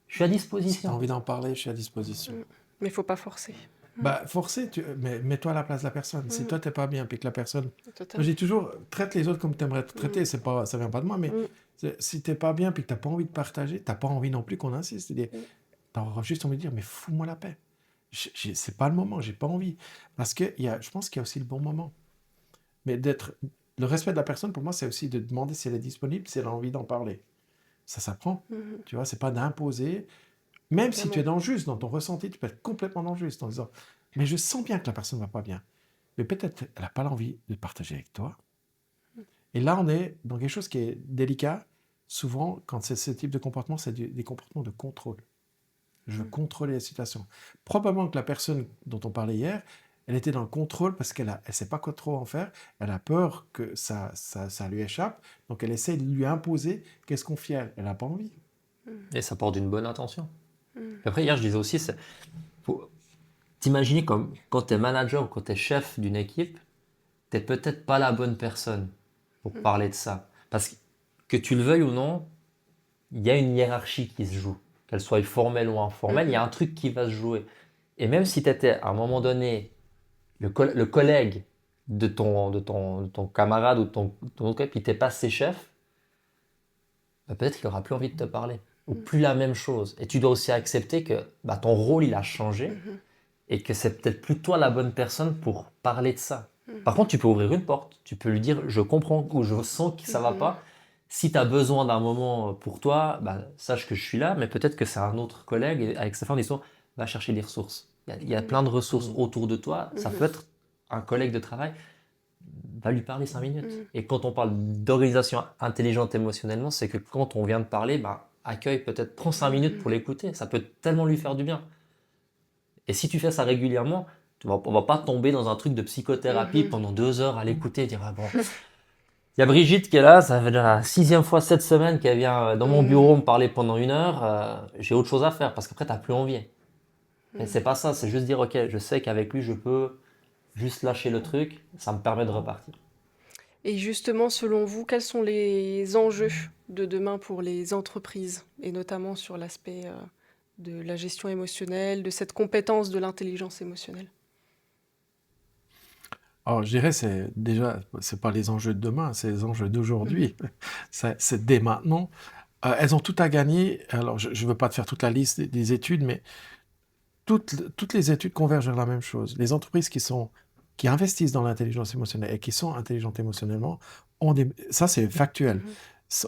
Je suis à Si tu as disposition. envie d'en parler, je suis à disposition. Mais il faut pas forcer. Bah, forcer, mais mets-toi à la place de la personne. Si Mhm. toi, t'es pas bien, puis que la personne. Moi, Totalement. je dis toujours, traite les autres comme tu aimerais être traité. Mhm. C'est pas, ça vient pas de moi, mais Mhm. si t'es pas bien, puis que t'as pas envie de partager, t'as pas envie non plus qu'on insiste. Mhm. T'auras juste envie de dire, mais fous-moi la paix. C'est pas le moment, j'ai pas envie. Parce que je pense qu'il y a aussi le bon moment. Mais le respect de la personne, pour moi, c'est aussi de demander si elle est disponible, si elle a envie d'en parler. Ça s'apprend. Mhm. Tu vois, c'est pas d'imposer. Même si tu es Vraiment. dans le juste, dans ton ressenti, tu peux être complètement dans le juste en disant, mais je sens bien que la personne ne va pas bien. Mais peut-être elle n'a pas l'envie de partager avec toi. Et là, on est dans quelque chose qui est délicat. Souvent, quand c'est ce type de comportement, c'est des comportements de contrôle. Je veux contrôler la situation. Probablement que la personne dont on parlait hier, elle était dans le contrôle parce qu'elle ne sait pas quoi trop en faire. Elle a peur que ça lui échappe. Donc, elle essaie de lui imposer qu'est-ce qu'on fait. Elle n'a pas envie. Et ça part d'une bonne intention. Mhm. Après, hier, je disais aussi, faut t'imaginer comme quand tu es manager ou quand tu es chef d'une équipe, tu n'es peut-être pas la bonne personne pour parler de ça. Parce que tu le veuilles ou non, il y a une hiérarchie qui se joue. Qu'elle soit formelle ou informelle, il y a un truc qui va se jouer. Et même si tu étais à un moment donné le collègue de ton camarade ou de ton autre collègue, puis tu n'es pas ses chefs, bah, peut-être qu'il n'aura plus envie de te parler. Ou plus la même chose. Et tu dois aussi accepter que bah, ton rôle, il a changé. Et que c'est peut-être plus toi la bonne personne pour parler de ça. Par contre, tu peux ouvrir une porte. Tu peux lui dire, je comprends ou je sens que ça va pas. Si tu as besoin d'un moment pour toi, bah, sache que je suis là, mais peut-être que c'est un autre collègue. Et avec Stéphane, ils sont, va chercher des ressources. Il y a plein de ressources autour de toi. Ça peut être un collègue de travail. Va lui parler 5 minutes. Et quand on parle d'organisation intelligente émotionnellement, c'est que quand on vient de parler, bah, accueille peut-être, prends 5 minutes pour l'écouter. Ça peut tellement lui faire du bien. Et si tu fais ça régulièrement, on va pas tomber dans un truc de psychothérapie pendant 2 heures à l'écouter et dire ah bon. Il y a Brigitte qui est là, ça fait déjà la 6e fois cette semaine qu'elle vient dans mon bureau me parler pendant 1 heure. J'ai autre chose à faire parce qu'après tu n'as plus envie. Mais c'est pas ça, c'est juste dire ok, je sais qu'avec lui je peux juste lâcher le truc, ça me permet de repartir. Et justement, selon vous, quels sont les enjeux de demain pour les entreprises, et notamment sur l'aspect de la gestion émotionnelle, de cette compétence de l'intelligence émotionnelle? Alors, je dirais, c'est pas les enjeux de demain, c'est les enjeux d'aujourd'hui. C'est dès maintenant. Elles ont tout à gagner. Alors, je ne veux pas te faire toute la liste des études, mais toutes les études convergent vers la même chose. Les entreprises qui investissent dans l'intelligence émotionnelle et qui sont intelligentes émotionnellement, ça c'est factuel,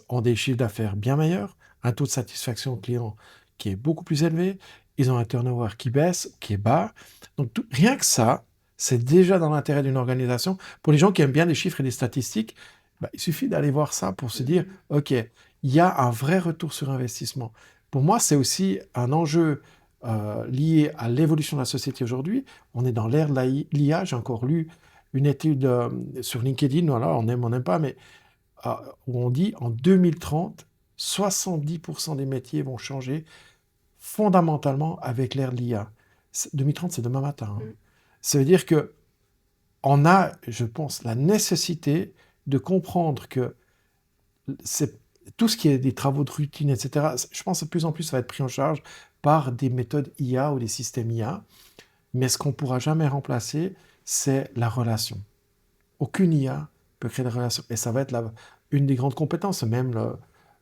ont des chiffres d'affaires bien meilleurs, un taux de satisfaction client qui est beaucoup plus élevé, ils ont un turnover qui baisse, qui est bas. Donc rien que ça, c'est déjà dans l'intérêt d'une organisation. Pour les gens qui aiment bien les chiffres et les statistiques, bah, il suffit d'aller voir ça pour se dire, OK, il y a un vrai retour sur investissement. Pour moi, c'est aussi un enjeu lié à l'évolution de la société aujourd'hui. On est dans l'ère de l'IA. J'ai encore lu une étude sur LinkedIn, voilà, on n'aime pas, mais où on dit en 2030, 70% des métiers vont changer fondamentalement avec l'ère de l'IA. 2030, c'est demain matin. Hein. Ça veut dire que on a, je pense, la nécessité de comprendre que tout ce qui est des travaux de routine, etc., je pense que de plus en plus, ça va être pris en charge par des méthodes IA ou des systèmes IA. Mais ce qu'on ne pourra jamais remplacer, c'est la relation. Aucune IA peut créer de relation. Et ça va être une des grandes compétences. Même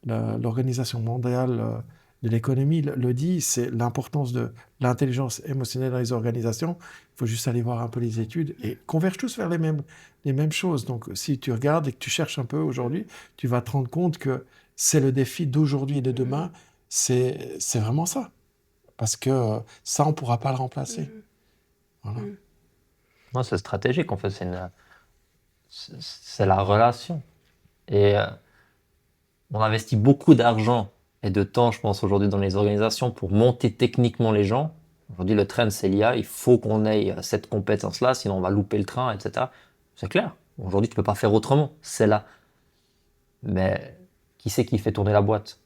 l'Organisation mondiale de l'économie le dit, c'est l'importance de l'intelligence émotionnelle dans les organisations. Il faut juste aller voir un peu les études et convergent tous vers les mêmes choses. Donc, si tu regardes et que tu cherches un peu aujourd'hui, tu vas te rendre compte que c'est le défi d'aujourd'hui et de demain. C'est vraiment ça. Parce que ça, on ne pourra pas le remplacer. Voilà. Non, c'est stratégique en fait, c'est la relation. Et on investit beaucoup d'argent et de temps, je pense, aujourd'hui dans les organisations pour monter techniquement les gens. Aujourd'hui, le trend, c'est l'IA. Il faut qu'on ait cette compétence-là, sinon on va louper le train, etc. C'est clair. Aujourd'hui, tu ne peux pas faire autrement. C'est là. Mais qui c'est qui fait tourner la boîte?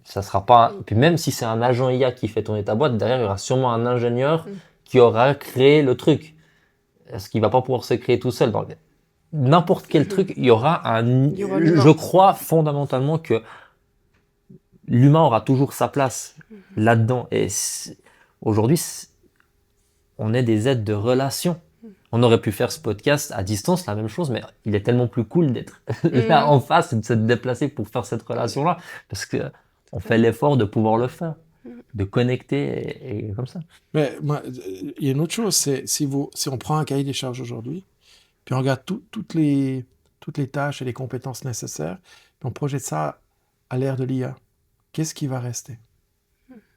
Ça sera pas. Puis même si c'est un agent IA qui fait tourner ta boîte, derrière, il y aura sûrement un ingénieur qui aura créé le truc. Est-ce qu'il va pas pouvoir se créer tout seul? Dans n'importe quel truc, il y aura Il y aura l'humain. je crois fondamentalement que l'humain aura toujours sa place là-dedans. Et aujourd'hui, on est des êtres de relation. On aurait pu faire ce podcast à distance, la même chose, mais il est tellement plus cool d'être là en face et de se déplacer pour faire cette relation-là, parce que on fait l'effort de pouvoir le faire, de connecter et comme ça. Mais moi, il y a une autre chose, c'est si on prend un cahier des charges aujourd'hui, puis on regarde toutes les tâches et les compétences nécessaires, puis on projette ça à l'ère de l'IA, qu'est-ce qui va rester?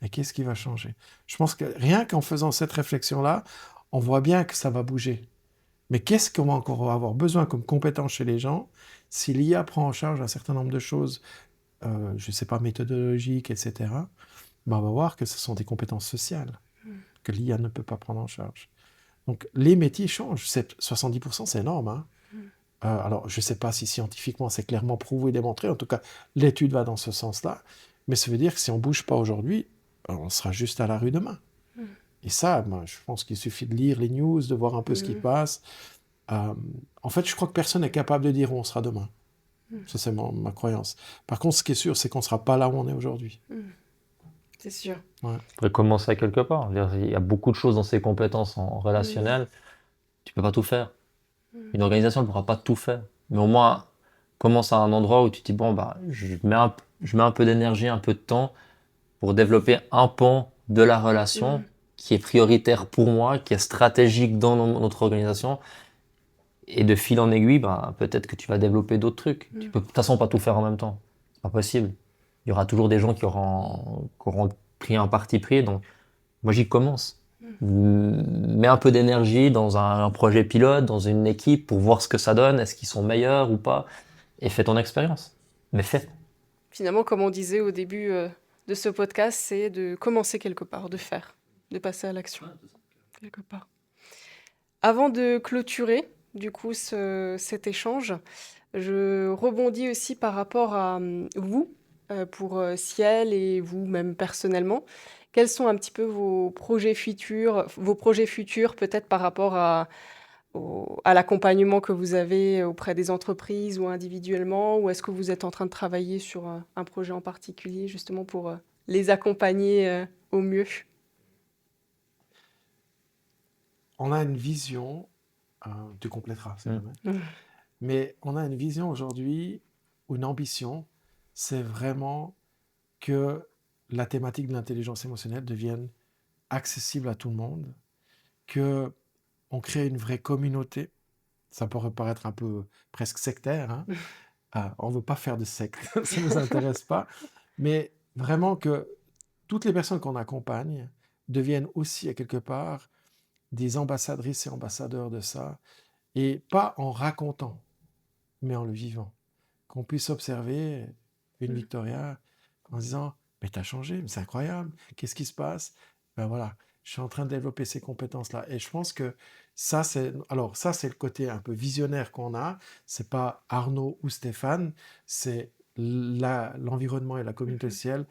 Et qu'est-ce qui va changer? Je pense que rien qu'en faisant cette réflexion-là, on voit bien que ça va bouger. Mais qu'est-ce qu'on va encore avoir besoin comme compétence chez les gens si l'IA prend en charge un certain nombre de choses, je ne sais pas, méthodologiques, etc. Ben on va voir que ce sont des compétences sociales que l'IA ne peut pas prendre en charge. Donc les métiers changent. 70%, c'est énorme, hein. Alors, je ne sais pas si scientifiquement c'est clairement prouvé et démontré. En tout cas, l'étude va dans ce sens-là. Mais ça veut dire que si on ne bouge pas aujourd'hui, on sera juste à la rue demain. Et ça, moi, je pense qu'il suffit de lire les news, de voir un peu ce qui passe. En fait, je crois que personne n'est capable de dire où on sera demain. Ça, c'est ma croyance. Par contre, ce qui est sûr, c'est qu'on ne sera pas là où on est aujourd'hui. C'est sûr. Ouais. On pourrait commencer à quelque part. Il y a beaucoup de choses dans ces compétences en relationnel. Tu peux pas tout faire. Une organisation ne pourra pas tout faire. Mais au moins, commence à un endroit où tu te dis, bon, bah, je mets un peu d'énergie, un peu de temps pour développer un pan de la relation qui est prioritaire pour moi, qui est stratégique dans notre organisation. Et de fil en aiguille, bah, peut-être que tu vas développer d'autres trucs. Tu peux de toute façon pas tout faire en même temps. C'est pas possible. Il y aura toujours des gens qui auront pris un parti pris. Donc, moi, j'y commence. Mets un peu d'énergie dans un projet pilote, dans une équipe pour voir ce que ça donne. Est-ce qu'ils sont meilleurs ou pas? Et fais ton expérience. Mais fais. Finalement, comme on disait au début de ce podcast, c'est de commencer quelque part, de faire, de passer à l'action, quelque part. Avant de clôturer, du coup, cet échange, je rebondis aussi par rapport à vous, pour Ciel et vous, même personnellement. Quels sont un petit peu vos projets futurs peut-être par rapport à l'accompagnement que vous avez auprès des entreprises ou individuellement, ou est-ce que vous êtes en train de travailler sur un projet en particulier justement pour les accompagner au mieux? On a une vision, tu compléteras, c'est jamais. Mais on a une vision aujourd'hui, ou une ambition, c'est vraiment que la thématique de l'intelligence émotionnelle devienne accessible à tout le monde, que on crée une vraie communauté. Ça pourrait paraître un peu presque sectaire, hein. On ne veut pas faire de secte, ça ne nous intéresse pas. Mais vraiment que toutes les personnes qu'on accompagne deviennent aussi, à quelque part, des ambassadrices et ambassadeurs de ça, et pas en racontant, mais en le vivant. Qu'on puisse observer une Victoria en disant « Mais t'as changé, mais c'est incroyable, qu'est-ce qui se passe ?» Ben voilà, je suis en train de développer ces compétences-là. Et je pense que ça, c'est le côté un peu visionnaire qu'on a. C'est pas Arnaud ou Stéphane, c'est l'environnement et la communauté ciel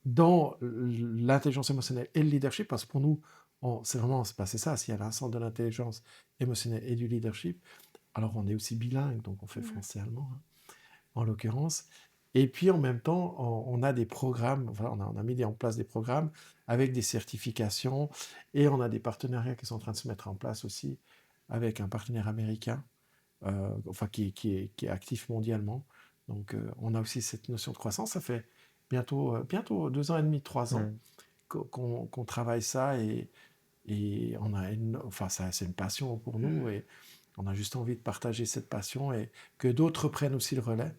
dans l'intelligence émotionnelle et le leadership, parce que pour nous, c'est passé ça, s'il y a un centre de l'intelligence émotionnelle et du leadership, alors on est aussi bilingue, donc on fait français-allemand, hein, en l'occurrence. Et puis en même temps, on a des programmes, voilà, on a mis en place des programmes avec des certifications, et on a des partenariats qui sont en train de se mettre en place aussi avec un partenaire américain, qui est actif mondialement. Donc on a aussi cette notion de croissance. Ça fait bientôt 2 ans et demi, 3 ans qu'on travaille ça, et c'est une passion pour nous, et on a juste envie de partager cette passion et que d'autres prennent aussi le relais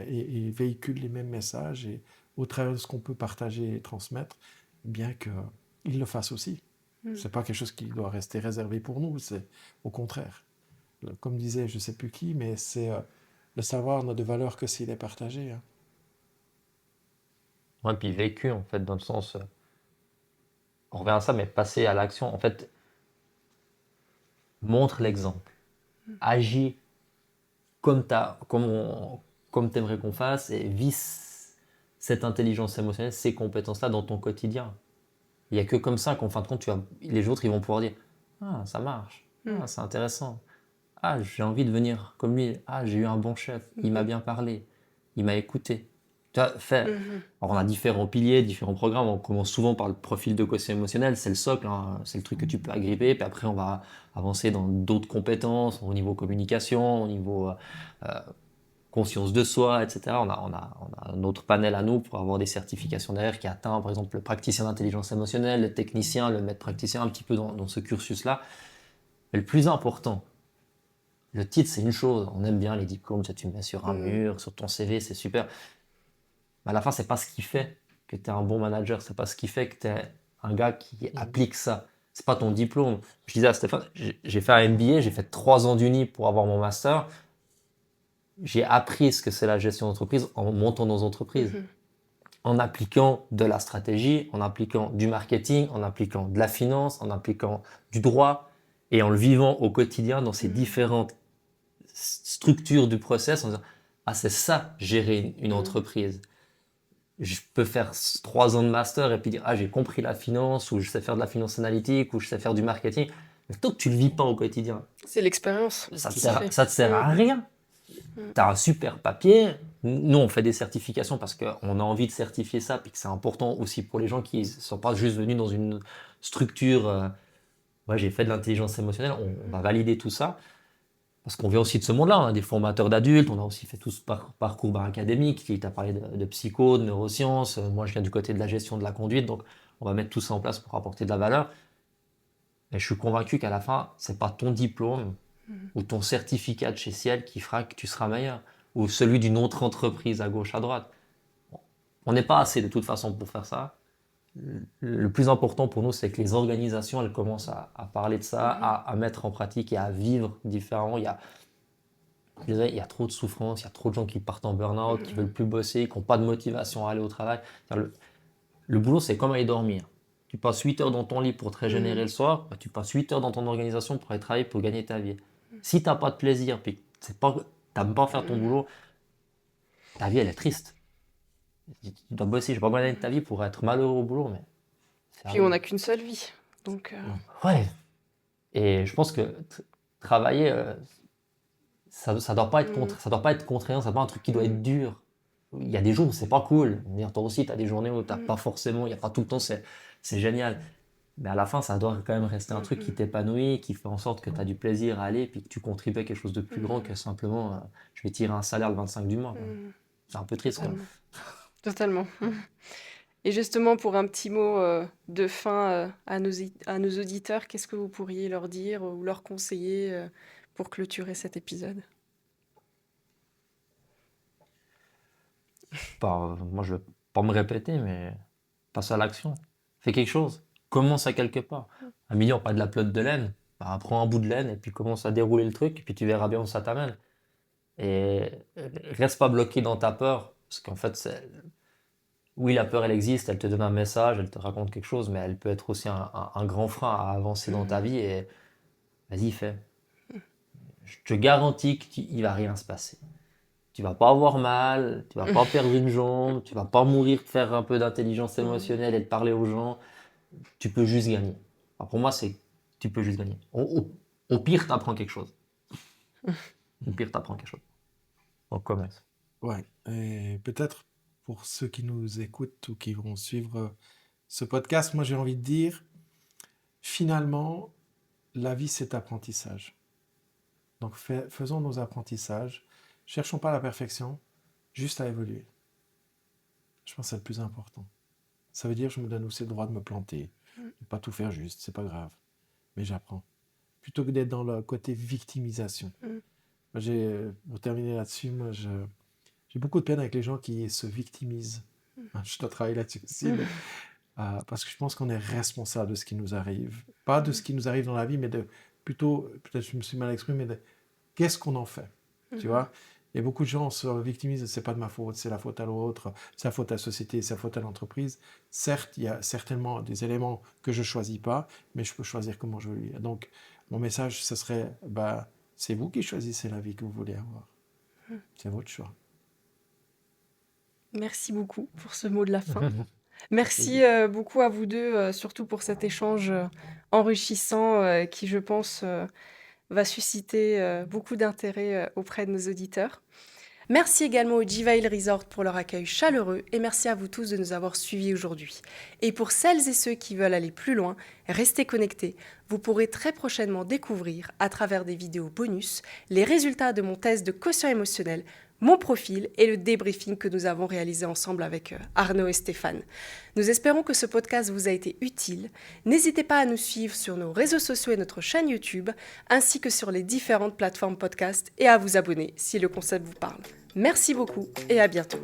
et véhiculent les mêmes messages, et au travers de ce qu'on peut partager et transmettre, bien qu'ils le fassent aussi. C'est pas quelque chose qui doit rester réservé pour nous, c'est au contraire. Comme disait je sais plus qui, mais c'est le savoir n'a de valeur que s'il est partagé, hein. Ouais, puis vécu, en fait, dans le sens. On revient à ça, mais passer à l'action. En fait, montre l'exemple. Agis comme t'aimerais qu'on fasse, et vis cette intelligence émotionnelle, ces compétences-là dans ton quotidien. Il n'y a que comme ça qu'en fin de compte, les autres ils vont pouvoir dire « Ah, ça marche. Ah, c'est intéressant. Ah, j'ai envie de venir comme lui. Ah, j'ai eu un bon chef. Il m'a bien parlé. Il m'a écouté. » Tu vois, Mhm. Alors, on a différents piliers, différents programmes. On commence souvent par le profil de quotient émotionnel, c'est le socle, hein, c'est le truc que tu peux agripper. Puis après, on va avancer dans d'autres compétences, au niveau communication, au niveau conscience de soi, etc. On a un autre panel à nous pour avoir des certifications derrière qui atteint, par exemple, le praticien d'intelligence émotionnelle, le technicien, le maître praticien, un petit peu dans ce cursus-là. Mais le plus important, le titre, c'est une chose. On aime bien les diplômes, tu mets sur un Mhm. mur, sur ton CV, c'est super. Mais à la fin, c'est pas ce qui fait que tu es un bon manager. C'est pas ce qui fait que tu es un gars qui applique ça. C'est pas ton diplôme. Je disais à Stéphane, j'ai fait un MBA, j'ai fait 3 ans d'uni pour avoir mon master. J'ai appris ce que c'est la gestion d'entreprise en montant nos entreprises, Mhm. en appliquant de la stratégie, en appliquant du marketing, en appliquant de la finance, en appliquant du droit et en le vivant au quotidien dans ces Mhm. différentes structures du process en disant, ah, c'est ça, gérer une Mhm. entreprise. Je peux faire 3 ans de master et puis dire, ah, j'ai compris la finance, ou je sais faire de la finance analytique, ou je sais faire du marketing. Mais tant que tu le vis pas au quotidien, C'est l'expérience qui fait. ça te sert à rien. Mhm. Tu as un super papier. Nous, on fait des certifications parce qu'on a envie de certifier ça, puis que c'est important aussi pour les gens qui ne sont pas juste venus dans une structure. Ouais, j'ai fait de l'intelligence émotionnelle, on va valider tout ça. Parce qu'on vient aussi de ce monde-là, on a des formateurs d'adultes, on a aussi fait tout ce parcours académique, qui t'a parlé de psycho, de neurosciences. Moi, je viens du côté de la gestion de la conduite, donc on va mettre tout ça en place pour apporter de la valeur. Et je suis convaincu qu'à la fin, c'est pas ton diplôme Mhm. ou ton certificat de chez Ciel qui fera que tu seras meilleur, ou celui d'une autre entreprise à gauche, à droite. On n'est pas assez de toute façon pour faire ça. Le plus important pour nous, c'est que les organisations, elles commencent à parler de ça, Mhm. à mettre en pratique et à vivre différemment. Il y a trop de souffrance, il y a trop de gens qui partent en burn-out, qui Mhm. veulent plus bosser, qui n'ont pas de motivation à aller au travail. Le boulot, c'est comme aller dormir. Tu passes 8 heures dans ton lit pour te régénérer Mhm. le soir, bah, tu passes 8 heures dans ton organisation pour aller travailler, pour gagner ta vie. Si tu n'as pas de plaisir, puis tu n'aimes pas faire ton Mhm. boulot, ta vie, elle est triste. Tu dois bosser, je sais pas combien d'années de ta vie pour être malheureux au boulot, mais c'est Puis on arrivé. n'a qu'une seule vie. Donc, Ouais. Ouais. Et je pense que travailler, ça doit pas être mhm. ça doit pas être contraignant, ça doit pas être un truc qui doit Mhm. être dur. Il y a des jours où c'est pas cool. Dire, toi aussi, tu as des journées où t'as Mhm. pas forcément, il n'y a pas tout le temps, c'est génial. Mais à la fin, ça doit quand même rester un truc qui Mhm. t'épanouit, qui fait en sorte que tu as du plaisir à aller, puis que tu contribues à quelque chose de plus grand Mhm. que simplement je vais tirer un salaire le 25 du mois, quoi. Mhm. C'est un peu triste, quoi. Totalement. Totalement. Et justement, pour un petit mot de fin à nos auditeurs, qu'est-ce que vous pourriez leur dire ou leur conseiller pour clôturer cet épisode? Moi, je vais pas me répéter, mais passe à l'action. Fais quelque chose. Commence à quelque part. Un million, pas de la pelote de laine. Bah, prends un bout de laine et puis commence à dérouler le truc, et puis tu verras bien où ça t'amène. Et reste pas bloqué dans ta peur, parce qu'en fait, oui, la peur, elle existe, elle te donne un message, elle te raconte quelque chose, mais elle peut être aussi un grand frein à avancer dans ta Mhm. vie. Et vas-y, fais. Je te garantis qu'il va rien se passer. Tu vas pas avoir mal, tu vas pas perdre une jambe, tu vas pas mourir de faire un peu d'intelligence Mhm. émotionnelle et de parler aux gens. Tu peux juste gagner. Alors pour moi, tu peux juste gagner. Au pire, tu apprends quelque chose. Au pire, tu apprends quelque chose. On commence. Ouais. Et peut-être pour ceux qui nous écoutent ou qui vont suivre ce podcast, moi j'ai envie de dire, finalement, la vie c'est apprentissage. Donc faisons nos apprentissages, cherchons pas la perfection, juste à évoluer. Je pense que c'est le plus important. Ça veut dire que je me donne aussi le droit de me planter, de pas tout faire juste, c'est pas grave, mais j'apprends. Plutôt que d'être dans le côté victimisation. Mhm. Moi, pour terminer là-dessus, j'ai beaucoup de peine avec les gens qui se victimisent. Je dois travailler là-dessus aussi, mais, parce que je pense qu'on est responsable de ce qui nous arrive. Pas de ce qui nous arrive dans la vie, mais plutôt, peut-être je me suis mal exprimé, mais de qu'est-ce qu'on en fait. Tu Mhm. vois? Il y a beaucoup de gens qui se victimisent, c'est pas de ma faute, c'est la faute à l'autre, c'est la faute à la société, c'est la faute à l'entreprise. Certes, il y a certainement des éléments que je choisis pas, mais je peux choisir comment je veux vivre. Donc, mon message, ce serait, bah, c'est vous qui choisissez la vie que vous voulez avoir. C'est votre choix. Merci beaucoup pour ce mot de la fin. Avec Merci plaisir. beaucoup à vous deux, surtout pour cet échange enrichissant qui, je pense, va susciter beaucoup d'intérêt auprès de nos auditeurs. Merci également au G-Vale Resort pour leur accueil chaleureux et merci à vous tous de nous avoir suivis aujourd'hui. Et pour celles et ceux qui veulent aller plus loin, restez connectés. Vous pourrez très prochainement découvrir, à travers des vidéos bonus, les résultats de mon test de quotient émotionnel, mon profil et le débriefing que nous avons réalisé ensemble avec Arnaud et Stéphane. Nous espérons que ce podcast vous a été utile. N'hésitez pas à nous suivre sur nos réseaux sociaux et notre chaîne YouTube, ainsi que sur les différentes plateformes podcast et à vous abonner si le concept vous parle. Merci beaucoup et à bientôt.